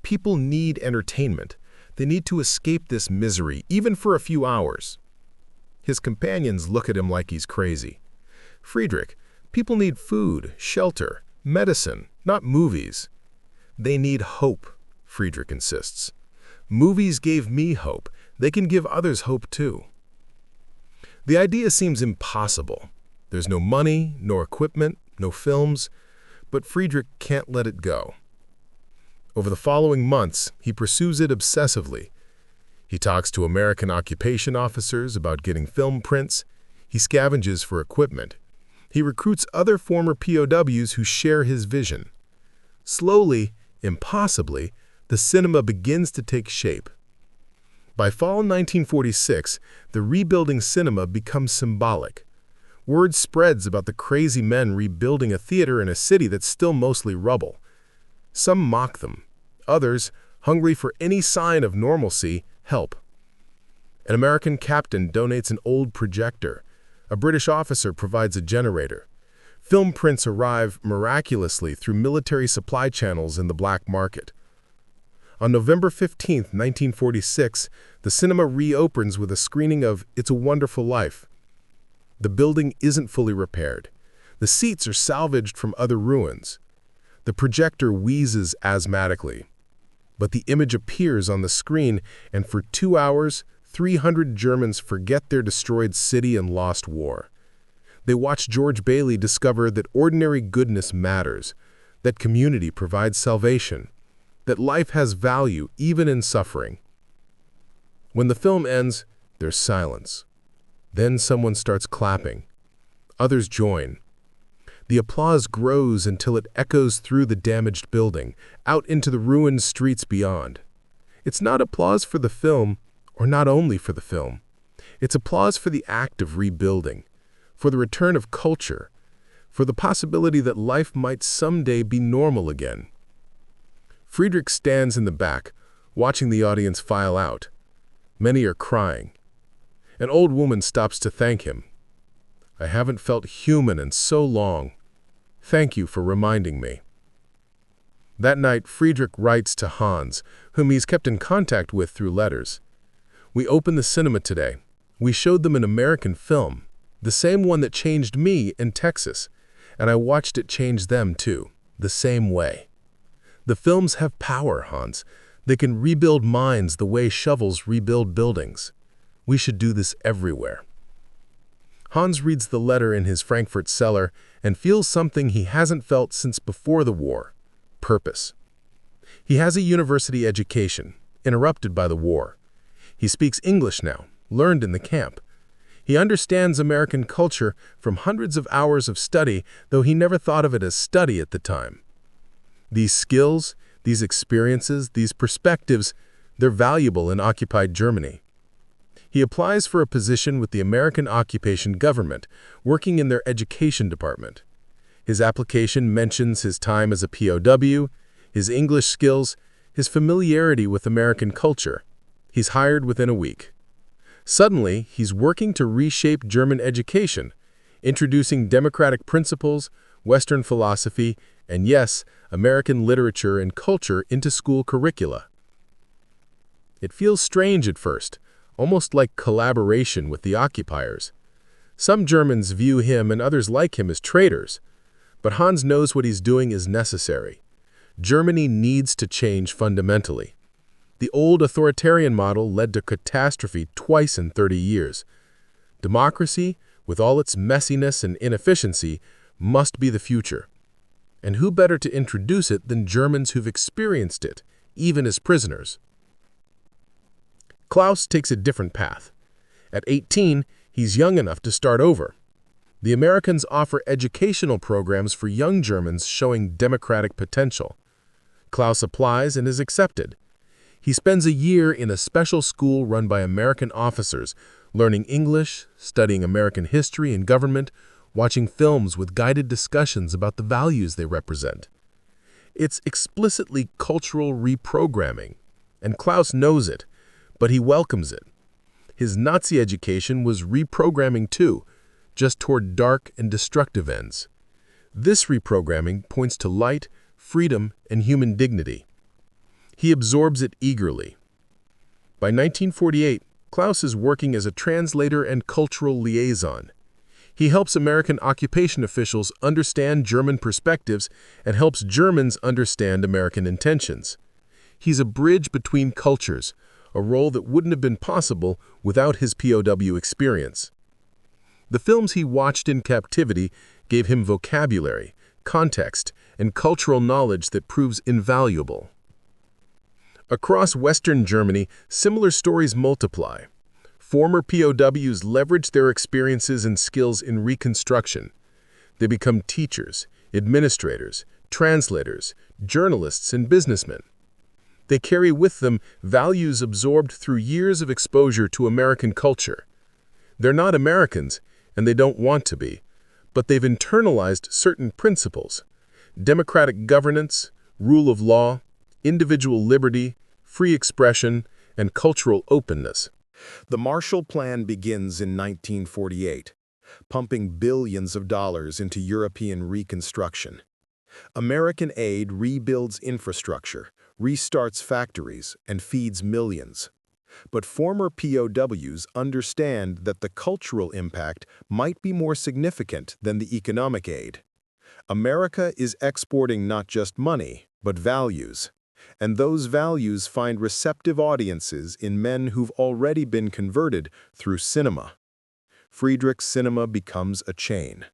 [SPEAKER 1] People need entertainment. They need to escape this misery, even for a few hours. His companions look at him like he's crazy. Friedrich, people need food, shelter, medicine, not movies. They need hope, Friedrich insists. Movies gave me hope. They can give others hope too. The idea seems impossible. There's no money, no equipment, no films, but Friedrich can't let it go. Over the following months, he pursues it obsessively. He talks to American occupation officers about getting film prints. He scavenges for equipment. He recruits other former POWs who share his vision. Slowly, impossibly, the cinema begins to take shape. By fall 1946, the rebuilding cinema becomes symbolic. Word spreads about the crazy men rebuilding a theater in a city that's still mostly rubble. Some mock them. Others, hungry for any sign of normalcy, help. An American captain donates an old projector. A British officer provides a generator.
[SPEAKER 4] Film prints arrive miraculously through military supply channels in the black market. On November 15, 1946, the cinema reopens with a screening of It's a Wonderful Life. The building isn't fully repaired. The seats are salvaged from other ruins. The projector wheezes asthmatically. But the image appears on the screen, and for 2 hours, 300 Germans forget their destroyed city and lost war. They watch George Bailey discover that ordinary goodness matters, that community provides salvation, that life has value even in suffering. When the film ends, there's silence. Then someone starts clapping. Others join. The applause grows until it echoes through the damaged building, out into the ruined streets beyond. It's not applause for the film, or not only for the film. It's applause for the act of rebuilding, for the return of culture, for the possibility that life might someday be normal again. Friedrich stands in the back, watching the audience file out. Many are crying. An old woman stops to thank him. "I haven't felt human in so long. Thank you for reminding me." That night, Friedrich writes to Hans, whom he's kept in contact with through letters. "We opened the cinema today. We showed them an American film, the same one that changed me in Texas, and I watched it change them too, the same way. The films have power, Hans. They can rebuild minds the way shovels rebuild buildings. We should do this everywhere." Hans reads the letter in his Frankfurt cellar and feels something he hasn't felt since before the war: purpose. He has a university education, interrupted by the war. He speaks English now, learned in the camp. He understands American culture from hundreds of hours of study, though he never thought of it as study at the time. These skills, these experiences, these perspectives, they're valuable in occupied Germany. He applies for a position with the American occupation government, working in their education department. His application mentions his time as a POW, his English skills, his familiarity with American culture. He's hired within a week. Suddenly, he's working to reshape German education, introducing democratic principles, Western philosophy, and yes, American literature and culture into school curricula. It feels strange at first, almost like collaboration with the occupiers. Some Germans view him and others like him as traitors, but Hans knows what he's doing is necessary. Germany needs to change fundamentally. The old authoritarian model led to catastrophe twice in 30 years. Democracy, with all its messiness and inefficiency, must be the future. And who better to introduce it than Germans who've experienced it, even as prisoners? Klaus takes a different path. At 18, he's young enough to start over. The Americans offer educational programs for young Germans showing democratic potential. Klaus applies and is accepted. He spends a year in a special school run by American officers, learning English, studying American history and government, watching films with guided discussions about the values they represent. It's explicitly cultural reprogramming, and Klaus knows it, but he welcomes it. His Nazi education was reprogramming too, just toward dark and destructive ends. This reprogramming points to light, freedom, and human dignity. He absorbs it eagerly. By 1948, Klaus is working as a translator and cultural liaison. He helps American occupation officials understand German perspectives and helps Germans understand American intentions. He's a bridge between cultures, a role that wouldn't have been possible without his POW experience. The films he watched in captivity gave him vocabulary, context, and cultural knowledge that proves invaluable. Across Western Germany, similar stories multiply. Former POWs leverage their experiences and skills in reconstruction. They become teachers, administrators, translators, journalists, and businessmen. They carry with them values absorbed through years of exposure to American culture. They're not Americans, and they don't want to be, but they've internalized certain principles: democratic governance, rule of law, individual liberty, free expression, and cultural openness.
[SPEAKER 1] The Marshall Plan begins in 1948. pumping billions of dollars into European reconstruction. American aid rebuilds infrastructure, restarts factories, and feeds millions. But former POWs understand that the cultural impact might be more significant than the economic aid. America is exporting not just money, but values. And those values find receptive audiences in men who've already been converted through cinema. Friedrich's cinema becomes a chain.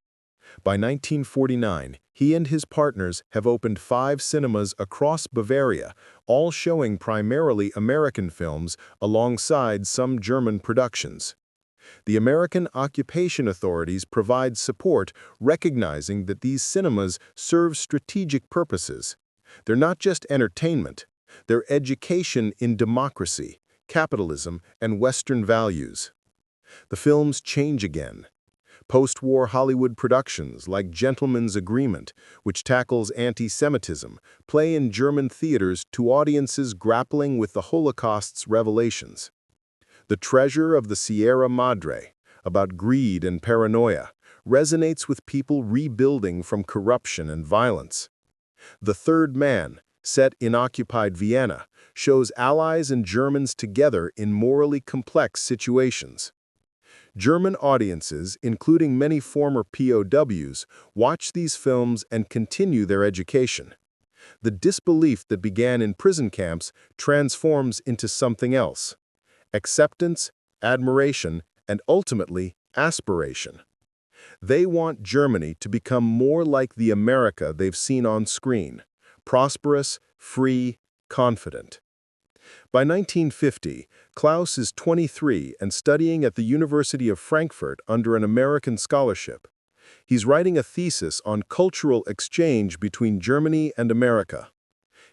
[SPEAKER 1] By 1949, he and his partners have opened 5 cinemas across Bavaria, all showing primarily American films alongside some German productions. The American occupation authorities provide support, recognizing that these cinemas serve strategic purposes. They're not just entertainment, they're education in democracy, capitalism, and Western values. The films change again. Post-war Hollywood productions like Gentleman's Agreement, which tackles anti-Semitism, play in German theaters to audiences grappling with the Holocaust's revelations. The Treasure of the Sierra Madre, about greed and paranoia, resonates with people rebuilding from corruption and violence. The Third Man, set in occupied Vienna, shows Allies and Germans together in morally complex situations. German audiences, including many former POWs, watch these films and continue their education. The disbelief that began in prison camps transforms into something else: acceptance, admiration, and ultimately, aspiration. They want Germany to become more like the America they've seen on screen: prosperous, free, confident. By 1950, Klaus is 23 and studying at the University of Frankfurt under an American scholarship. He's writing a thesis on cultural exchange between Germany and America.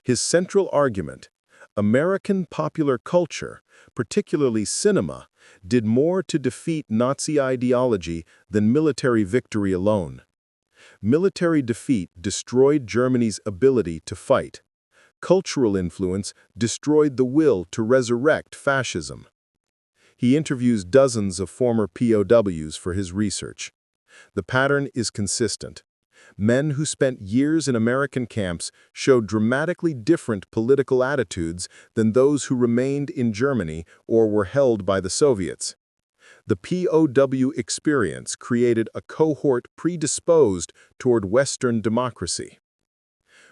[SPEAKER 1] His central argument: American popular culture, particularly cinema, did more to defeat Nazi ideology than military victory alone. Military defeat destroyed Germany's ability to fight. Cultural influence destroyed the will to resurrect fascism. He interviews dozens of former POWs for his research. The pattern is consistent. Men who spent years in American camps showed dramatically different political attitudes than those who remained in Germany or were held by the Soviets. The POW experience created a cohort predisposed toward Western democracy.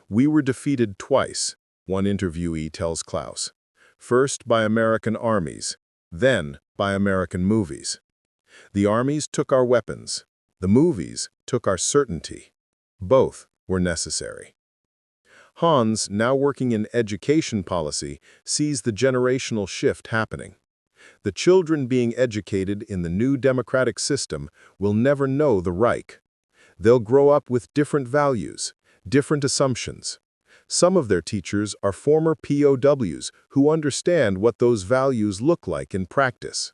[SPEAKER 1] "We were defeated twice," one interviewee tells Klaus. "First by American armies, then by American movies. The armies took our weapons. The movies took our certainty. Both were necessary." Hans, now working in education policy, sees the generational shift happening. The children being educated in the new democratic system will never know the Reich. They'll grow up with different values, different assumptions. Some of their teachers are former POWs who understand what those values look like in practice.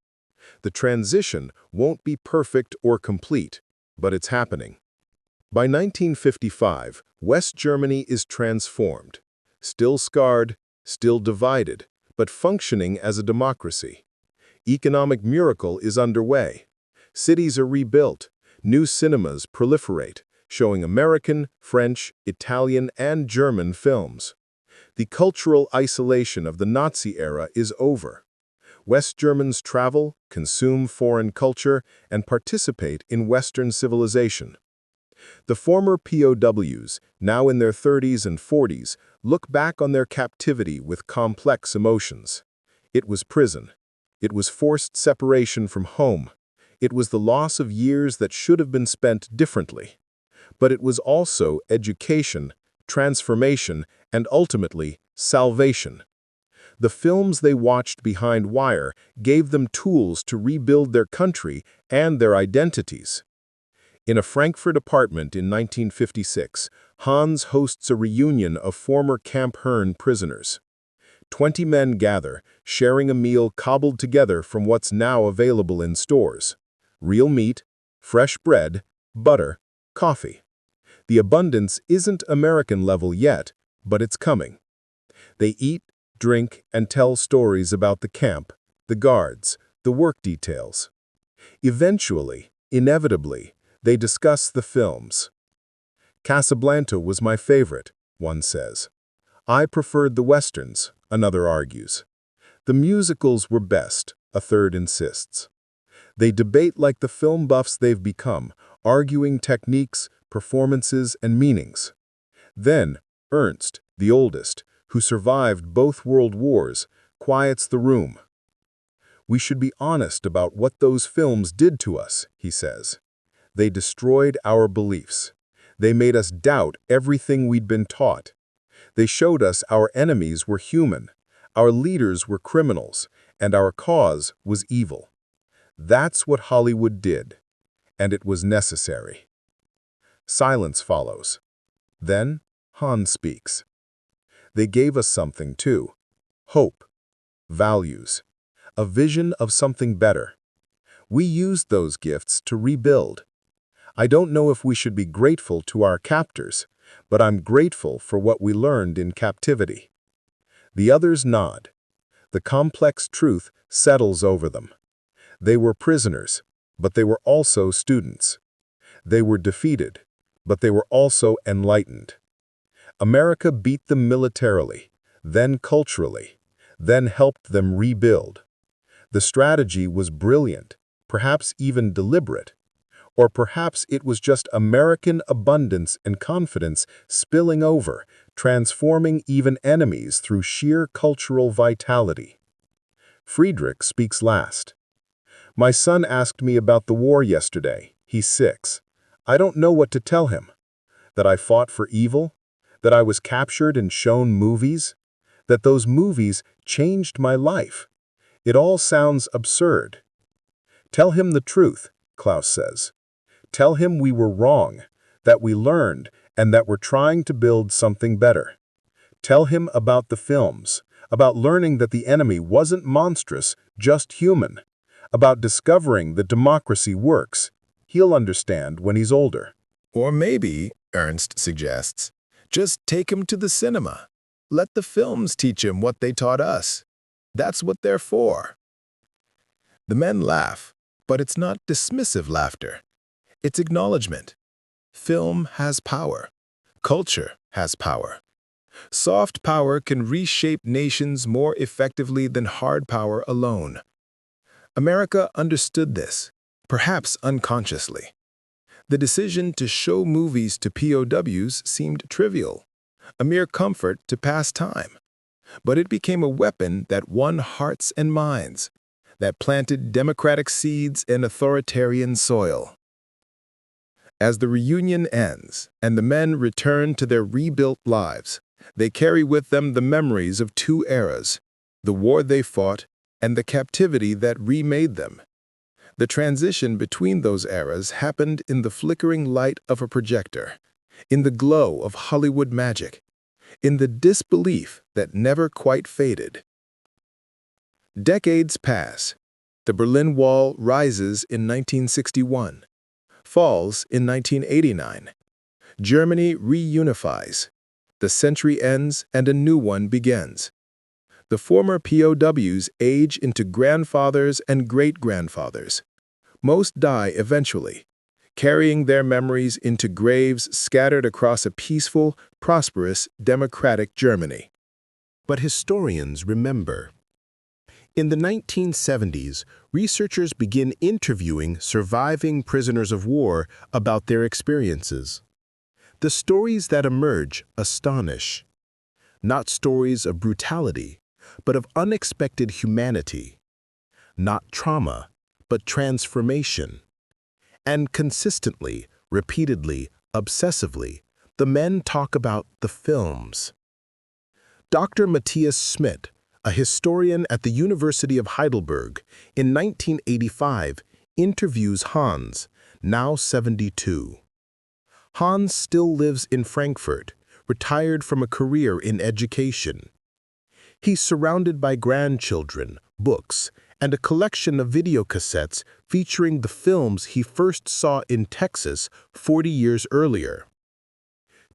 [SPEAKER 1] The transition won't be perfect or complete, but it's happening. By 1955, West Germany is transformed. Still scarred, still divided, but functioning as a democracy. Economic miracle is underway. Cities are rebuilt. New cinemas proliferate, showing American, French, Italian, and German films. The cultural isolation of the Nazi era is over. West Germans travel, consume foreign culture, and participate in Western civilization. The former POWs, now in their 30s and 40s, look back on their captivity with complex emotions. It was prison. It was forced separation from home. It was the loss of years that should have been spent differently. But it was also education, transformation, and ultimately, salvation. The films they watched behind wire gave them tools to rebuild their country and their identities. In a Frankfurt apartment in 1956, Hans hosts a reunion of former Camp Hearne prisoners. 20 men gather, sharing a meal cobbled together from what's now available in stores: real meat, fresh bread, butter, coffee. The abundance isn't American level yet, but it's coming. They eat, drink, and tell stories about the camp, the guards, the work details. Eventually,
[SPEAKER 3] Inevitably, they discuss the films. Casablanca was my favorite, one says. I preferred the westerns, another argues. The musicals were best, a third insists. They debate like the film buffs they've become, arguing techniques, performances, and meanings. Then, Ernst, the oldest, who survived both world wars, quiets the room. We should be honest about what those films did to us, he says. They destroyed our beliefs. They made us doubt everything we'd been taught. They showed us our enemies were human, our leaders were criminals, and our cause was evil. That's what Hollywood did, and it was necessary. Silence follows. Then, Hearne speaks. They gave us something too. Hope, values, a vision of something better. We used those gifts to rebuild. I don't know if we should be grateful to our captors, but I'm grateful for what we learned in captivity. The others nod. The complex truth settles over them. They were prisoners, but they were also students. They were defeated, but they were also enlightened. America beat them militarily, then culturally, then helped them rebuild. The strategy was brilliant, perhaps even deliberate. Or perhaps it was just American abundance and confidence spilling over, transforming even enemies through sheer cultural vitality. Friedrich speaks last. My son asked me about the war yesterday. He's 6. I don't know what to tell him. That I fought for evil? That I was captured and shown movies? That those movies changed my life? It all sounds absurd. Tell him the truth, Klaus says. Tell him we were wrong, that we learned, and that we're trying to build something better. Tell him about the films, about learning that the enemy wasn't monstrous, just human, about discovering that democracy works. He'll understand when he's older.
[SPEAKER 1] Or maybe, Ernst suggests, just take him to the cinema. Let the films teach him what they taught us. That's what they're for. The men laugh, but it's not dismissive laughter. It's acknowledgement. Film has power. Culture has power. Soft power can reshape nations more effectively than hard power alone. America understood this, perhaps unconsciously. The decision to show movies to POWs seemed trivial, a mere comfort to pass time. But it became a weapon that won hearts and minds, that planted democratic seeds in authoritarian soil. As the reunion ends and the men return to their rebuilt lives, they carry with them the memories of 2 eras, the war they fought and the captivity that remade them. The transition between those eras happened in the flickering light of a projector, in the glow of Hollywood magic, in the disbelief that never quite faded. Decades pass. The Berlin Wall rises in 1961. Falls in 1989. Germany reunifies. The century ends and a new one begins. The former POWs age into grandfathers and great-grandfathers. Most die eventually, carrying their memories into graves scattered across a peaceful, prosperous, democratic Germany.
[SPEAKER 4] But historians remember. In the 1970s, researchers begin interviewing surviving prisoners of war about their experiences. The stories that emerge astonish. Not stories of brutality, but of unexpected humanity. Not trauma, but transformation. And consistently, repeatedly, obsessively, the men talk about the films. Dr. Matthias Schmidt, a historian at the University of Heidelberg, in 1985 interviews Hans, now 72. Hans still lives in Frankfurt, retired from a career in education. He's surrounded by grandchildren, books, and a collection of videocassettes featuring the films he first saw in Texas 40 years earlier.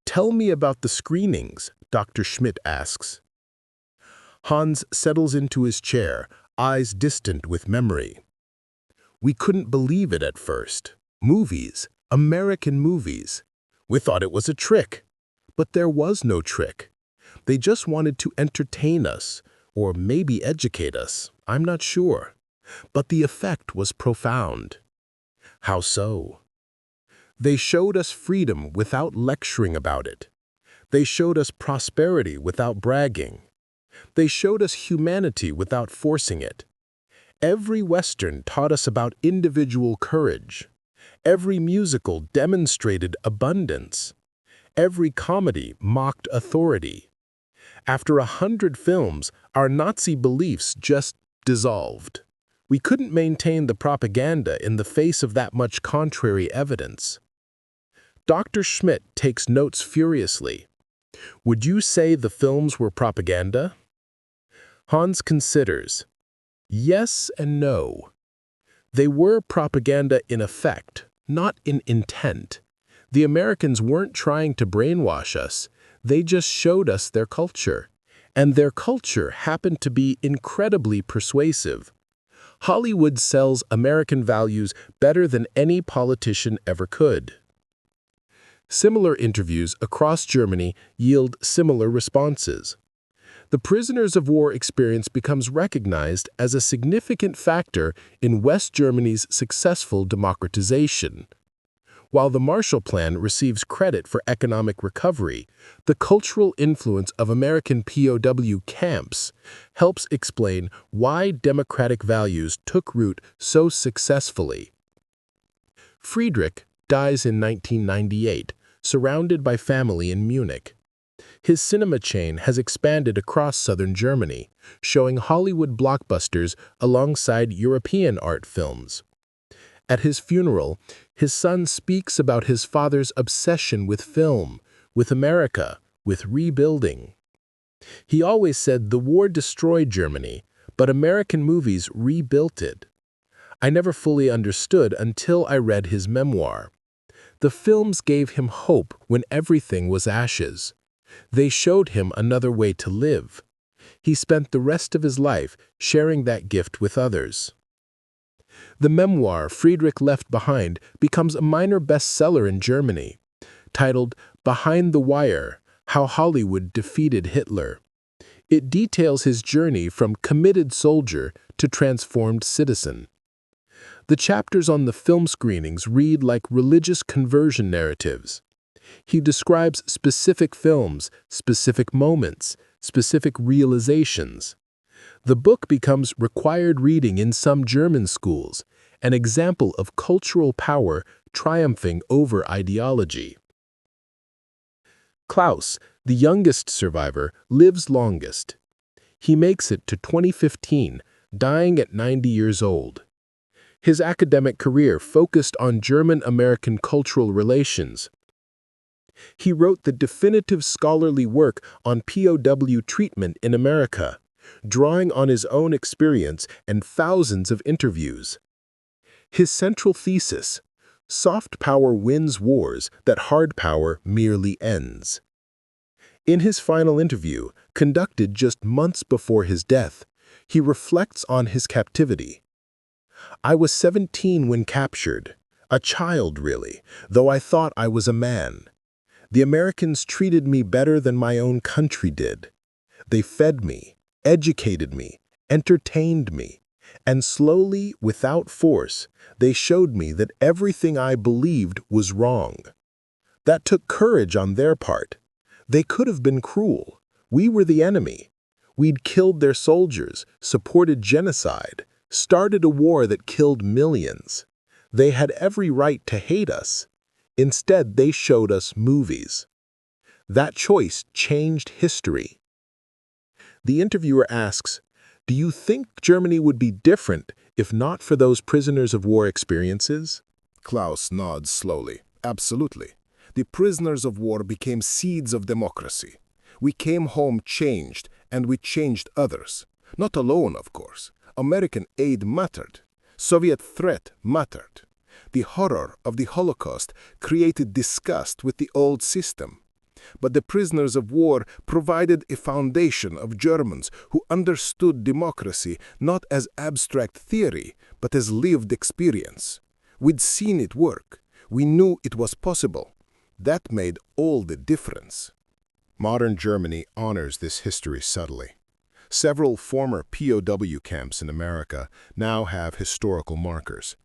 [SPEAKER 4] Tell me about the screenings, Dr. Schmidt asks. Hans settles into his chair, eyes distant with memory. We couldn't believe it at first.
[SPEAKER 3] Movies, American movies. We thought it was a trick, but there was no trick. They just wanted to entertain us, or maybe educate us, I'm not sure. But the effect was profound. How so? They showed us freedom without lecturing about it. They showed us prosperity without bragging. They showed us humanity without forcing it. Every Western taught us about individual courage. Every musical demonstrated abundance. Every comedy mocked authority. After 100 films, our Nazi beliefs just dissolved. We couldn't maintain the propaganda in the face of that much contrary evidence. Dr. Schmidt takes notes furiously. Would you say the films were propaganda? Hans considers. Yes and no. They were propaganda in effect, not in intent. The Americans weren't trying to brainwash us. They just showed us their culture. And their culture happened to be incredibly persuasive. Hollywood sells American values better than any politician ever could. Similar interviews across Germany yield similar responses. The prisoners of war experience becomes recognized as a significant factor in West Germany's successful democratization. While the Marshall Plan receives credit for economic recovery, the cultural influence of American POW camps helps explain why democratic values took root so successfully. Friedrich dies in 1998, surrounded by family in Munich. His cinema chain has expanded across southern Germany, showing Hollywood blockbusters alongside European art films. At his funeral, his son speaks about his father's obsession with film, with America, with rebuilding. He always said the war destroyed Germany, but American movies rebuilt it. I never fully understood until I read his memoir. The films gave him hope when everything was ashes. They showed him another way to live. He spent the rest of his life sharing that gift with others. The memoir Friedrich left behind becomes a minor bestseller in Germany, titled Behind the Wire: How Hollywood Defeated Hitler. It details his journey from committed soldier to transformed citizen. The chapters on the film screenings read like religious conversion narratives. He describes specific films, specific moments, specific realizations. The book becomes required reading in some German schools, an example of cultural power triumphing over ideology. Klaus, the youngest survivor, lives longest. He makes it to 2015, dying at 90 years old. His academic career focused on German-American cultural relations. He wrote the definitive scholarly work on POW treatment in America, drawing on his own experience and thousands of interviews. His central thesis: soft power wins wars that hard power merely ends. In his final interview, conducted just months before his death, he reflects on his captivity. I was 17 when captured, a child really, though I thought I was a man. The Americans treated me better than my own country did. They fed me, educated me, entertained me, and slowly, without force, they showed me that everything I believed was wrong. That took courage on their part. They could have been cruel. We were the enemy. We'd killed their soldiers, supported genocide, started a war that killed millions. They had every right to hate us. Instead, they showed us movies. That choice changed history. The interviewer asks, "Do you think Germany would be different if not for those prisoners of war experiences?"
[SPEAKER 1] Klaus nods slowly. Absolutely. The prisoners of war became seeds of democracy. We came home changed, and we changed others. Not alone, of course. American aid mattered. Soviet threat mattered. The horror of the Holocaust created disgust with the old system. But the prisoners of war provided a foundation of Germans who understood democracy not as abstract theory, but as lived experience.
[SPEAKER 3] We'd seen it work. We knew it was possible. That made all the difference. Modern Germany honors this history subtly. Several former POW camps in America now have historical markers.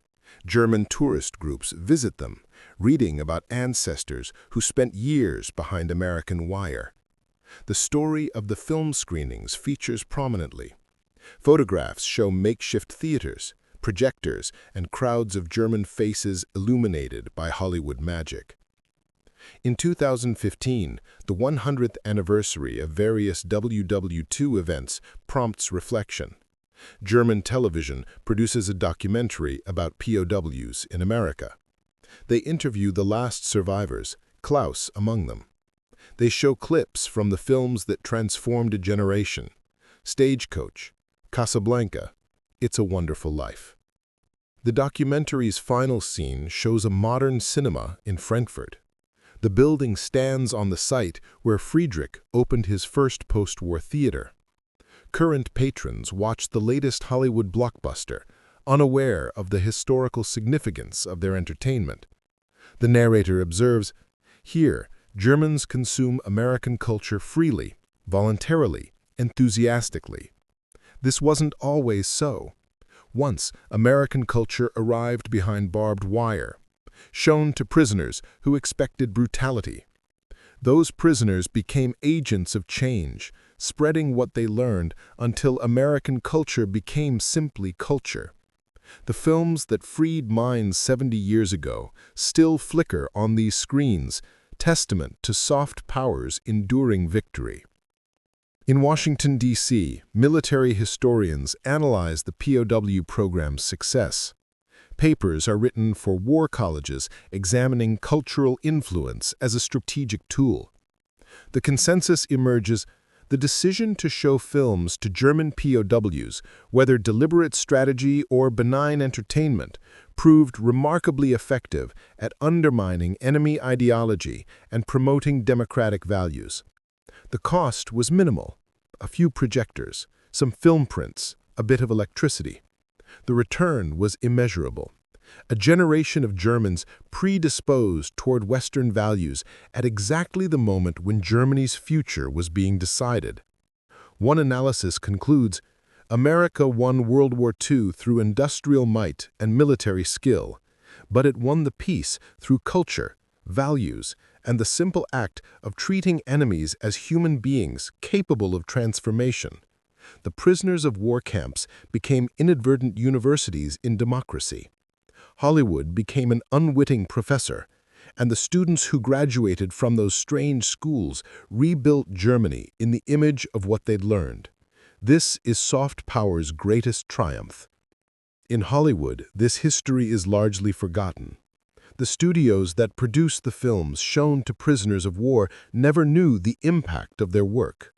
[SPEAKER 3] German tourist groups visit them, reading about ancestors who spent years behind American wire. The story of the film screenings features prominently. Photographs show makeshift theaters, projectors, and crowds of German faces illuminated by Hollywood magic. In 2015, the 100th anniversary of various WWII events prompts reflection. German television produces a documentary about POWs in America. They interview the last survivors, Klaus among them. They show clips from the films that transformed a generation: Stagecoach, Casablanca, It's a Wonderful Life. The documentary's final scene shows a modern cinema in Frankfurt. The building stands on the site where Friedrich opened his first post-war theater. Current patrons watch the latest Hollywood blockbuster, unaware of the historical significance of their entertainment. The narrator observes, "Here, Germans consume American culture freely, voluntarily, enthusiastically. This wasn't always so. Once, American culture arrived behind barbed wire, shown to prisoners who expected brutality. Those prisoners became agents of change, spreading what they learned until American culture became simply culture. The films that freed minds 70 years ago still flicker on these screens, testament to soft power's enduring victory." In Washington, D.C., military historians analyze the POW program's success. Papers are written for war colleges examining cultural influence as a strategic tool. The consensus emerges: the decision to show films to German POWs, whether deliberate strategy or benign entertainment, proved remarkably effective at undermining enemy ideology and promoting democratic values. The cost was minimal: a few projectors, some film prints, a bit of electricity. The return was immeasurable. A generation of Germans predisposed toward Western values at exactly the moment when Germany's future was being decided. One analysis concludes, America won World War II through industrial might and military skill, but it won the peace through culture, values, and the simple act of treating enemies as human beings capable of transformation. The prisoners of war camps became inadvertent universities in democracy. Hollywood became an unwitting professor, and the students who graduated from those strange schools rebuilt Germany in the image of what they'd learned. This is soft power's greatest triumph. In Hollywood, this history is largely forgotten. The studios that produced the films shown to prisoners of war never knew the impact of their work.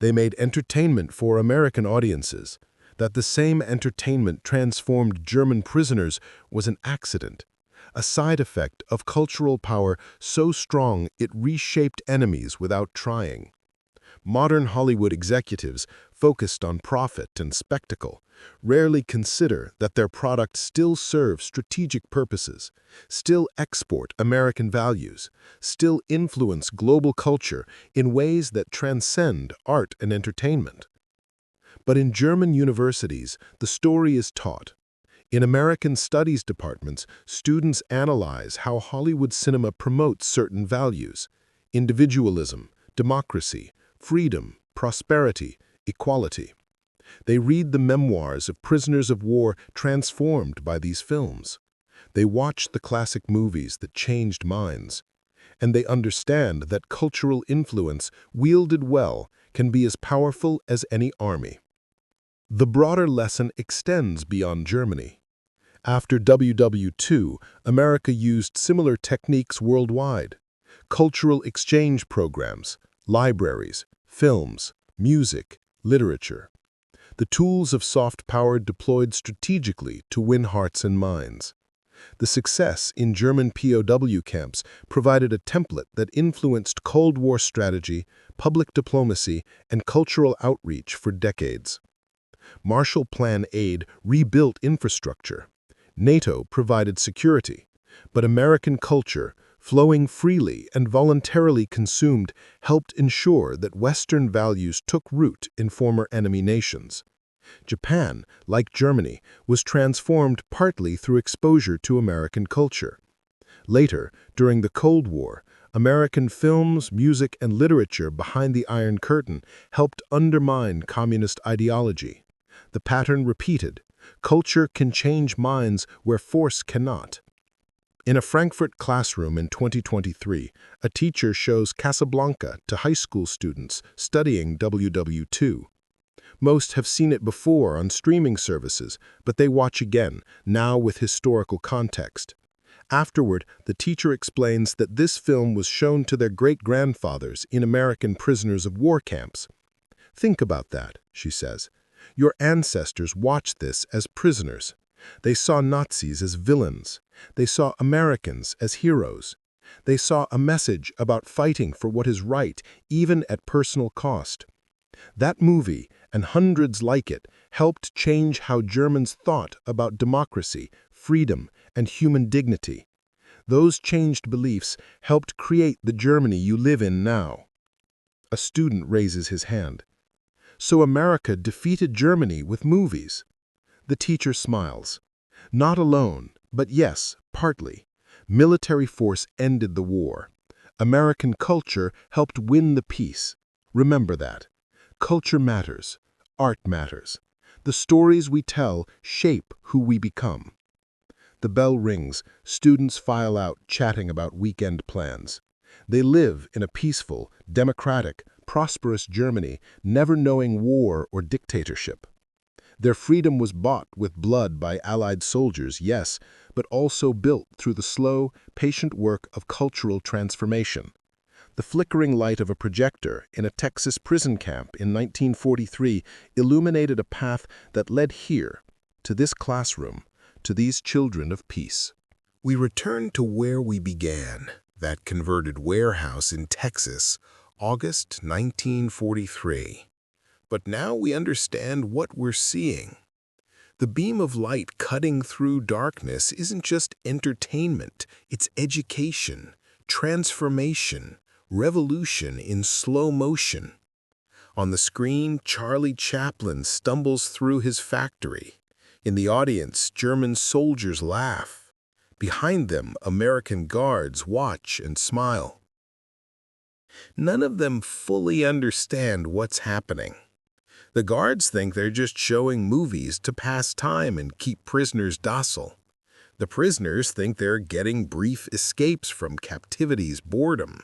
[SPEAKER 3] They made entertainment for American audiences. That the same entertainment transformed German prisoners was an accident, a side effect of cultural power so strong it reshaped enemies without trying. Modern Hollywood executives, focused on profit and spectacle, rarely consider that their products still serve strategic purposes, still export American values, still influence global culture in ways that transcend art and entertainment. But in German universities, the story is taught. In American studies departments, students analyze how Hollywood cinema promotes certain values: individualism, democracy, freedom, prosperity, equality. They read the memoirs of prisoners of war transformed by these films. They watch the classic movies that changed minds. And they understand that cultural influence, wielded well, can be as powerful as any army. The broader lesson extends beyond Germany. After WWII, America used similar techniques worldwide: cultural exchange programs, libraries, films, music, literature. The tools of soft power deployed strategically to win hearts and minds. The success in German POW camps provided a template that influenced Cold War strategy, public diplomacy, and cultural outreach for decades. Marshall Plan aid rebuilt infrastructure. NATO provided security, but American culture, flowing freely and voluntarily consumed, helped ensure that Western values took root in former enemy nations. Japan, like Germany, was transformed partly through exposure to American culture. Later, during the Cold War, American films, music, and literature behind the Iron Curtain helped undermine communist ideology. The pattern repeated. Culture can change minds where force cannot. In a Frankfurt classroom in 2023, a teacher shows Casablanca to high school students studying WWII. Most have seen it before on streaming services, but they watch again, now with historical context. Afterward, the teacher explains that this film was shown to their great-grandfathers in American prisoners of war camps. Think about that, she says. Your ancestors watched this as prisoners. They saw Nazis as villains. They saw Americans as heroes. They saw a message about fighting for what is right, even at personal cost. That movie, and hundreds like it, helped change how Germans thought about democracy, freedom, and human dignity. Those changed beliefs helped create the Germany you live in now. A student raises his hand. So America defeated Germany with movies. The teacher smiles. Not alone, but yes, partly. Military force ended the war. American culture helped win the peace. Remember that. Culture matters. Art matters. The stories we tell shape who we become. The bell rings. Students file out, chatting about weekend plans. They live in a peaceful, democratic, prosperous Germany, never knowing war or dictatorship. Their freedom was bought with blood by Allied soldiers, yes, but also built through the slow, patient work of cultural transformation. The flickering light of a projector in a Texas prison camp in 1943 illuminated a path that led here, to this classroom, to these children of peace.
[SPEAKER 1] We return to where we began, that converted warehouse in Texas, August 1943. But now we understand what we're seeing. The beam of light cutting through darkness isn't just entertainment, it's education, transformation, revolution in slow motion. On the screen, Charlie Chaplin stumbles through his factory. In the audience, German soldiers laugh. Behind them, American guards watch and smile. None of them fully understand what's happening. The guards think they're just showing movies to pass time and keep prisoners docile. The prisoners think they're getting brief escapes from captivity's boredom.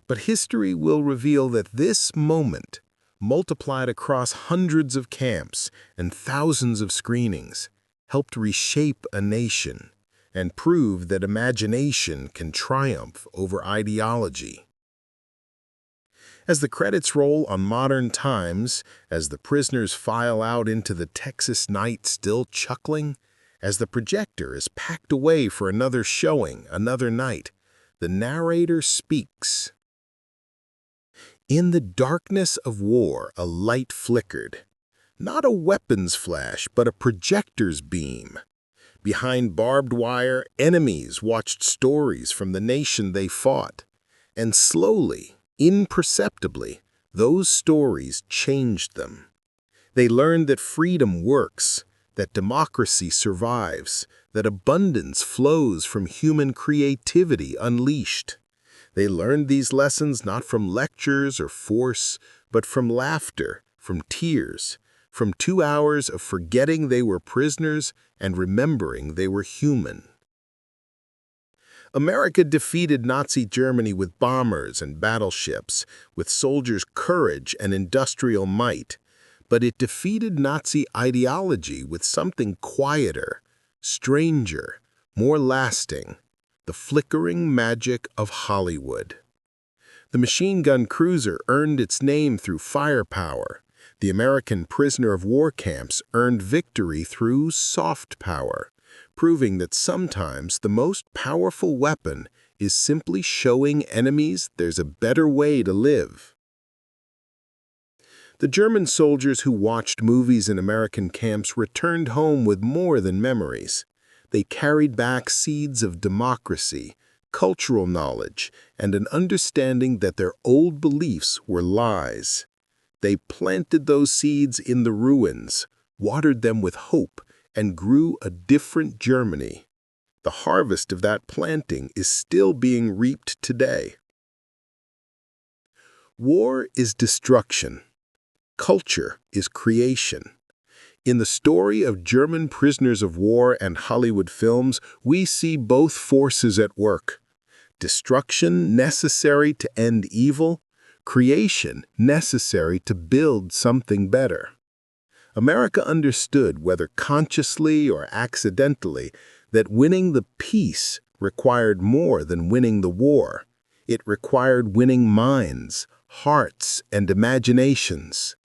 [SPEAKER 1] But history will reveal that this moment, multiplied across hundreds of camps and thousands of screenings, helped reshape a nation and prove that imagination can triumph over ideology. As the credits roll on Modern Times, as the prisoners file out into the Texas night still chuckling, as the projector is packed away for another showing, another night, the narrator speaks. In the darkness of war, a light flickered. Not a weapon's flash, but a projector's beam. Behind barbed wire, enemies watched stories from the nation they fought. And slowly, imperceptibly, those stories changed them. They learned that freedom works, that democracy survives, that abundance flows from human creativity unleashed. They learned these lessons not from lectures or force, but from laughter, from tears, from 2 hours of forgetting they were prisoners and remembering they were human. America defeated Nazi Germany with bombers and battleships, with soldiers' courage and industrial might, but it defeated Nazi ideology with something quieter, stranger, more lasting, the flickering magic of Hollywood. The machine gun cruiser earned its name through firepower. The American prisoner of war camps earned victory through soft power, proving that sometimes the most powerful weapon is simply showing enemies there's a better way to live. The German soldiers who watched movies in American camps returned home with more than memories.
[SPEAKER 3] They carried back seeds of democracy, cultural knowledge, and an understanding that their old beliefs were lies. They planted those seeds in the ruins, watered them with hope, and grew a different Germany. The harvest of that planting is still being reaped today. War is destruction. Culture is creation. In the story of German prisoners of war and Hollywood films, we see both forces at work. Destruction necessary to end evil, creation necessary to build something better. America understood, whether consciously or accidentally, that winning the peace required more than winning the war. It required winning minds, hearts, and imaginations.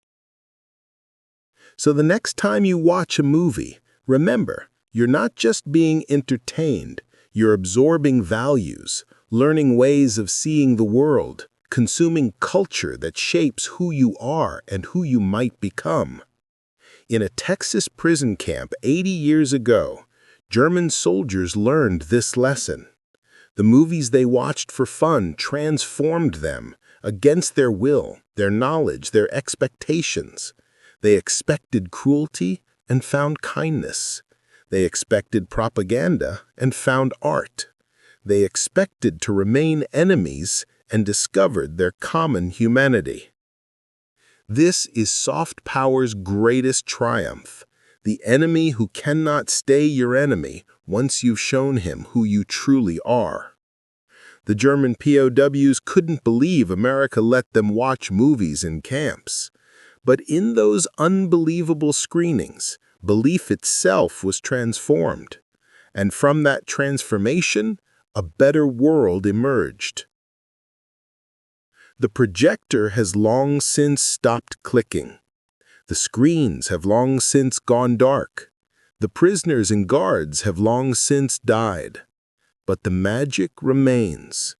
[SPEAKER 3] So the next time you watch a movie, remember, you're not just being entertained, you're absorbing values, learning ways of seeing the world, consuming culture that shapes who you are and who you might become. In a Texas prison camp 80 years ago, German soldiers learned this lesson. The movies they watched for fun transformed them, against their will, their knowledge, their expectations. They expected cruelty and found kindness. They expected propaganda and found art. They expected to remain enemies and discovered their common humanity. This is soft power's greatest triumph, the enemy who cannot stay your enemy once you've shown him who you truly are. The German POWs couldn't believe America let them watch movies in camps. But in those unbelievable screenings, belief itself was transformed. And from that transformation, a better world emerged. The projector has long since stopped clicking. The screens have long since gone dark. The prisoners and guards have long since died. But the magic remains.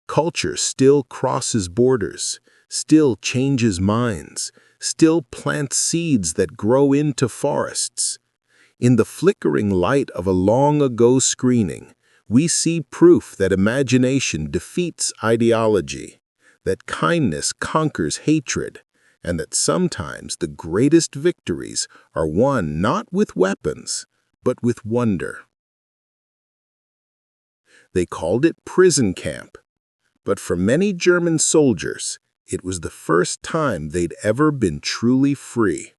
[SPEAKER 3] Culture still crosses borders, still changes minds, still plants seeds that grow into forests. In the flickering light of a long-ago screening, we see proof that imagination defeats ideology, that kindness conquers hatred, and that sometimes the greatest victories are won not with weapons, but with wonder. They called it prison camp, but for many German soldiers, it was the first time they'd ever been truly free.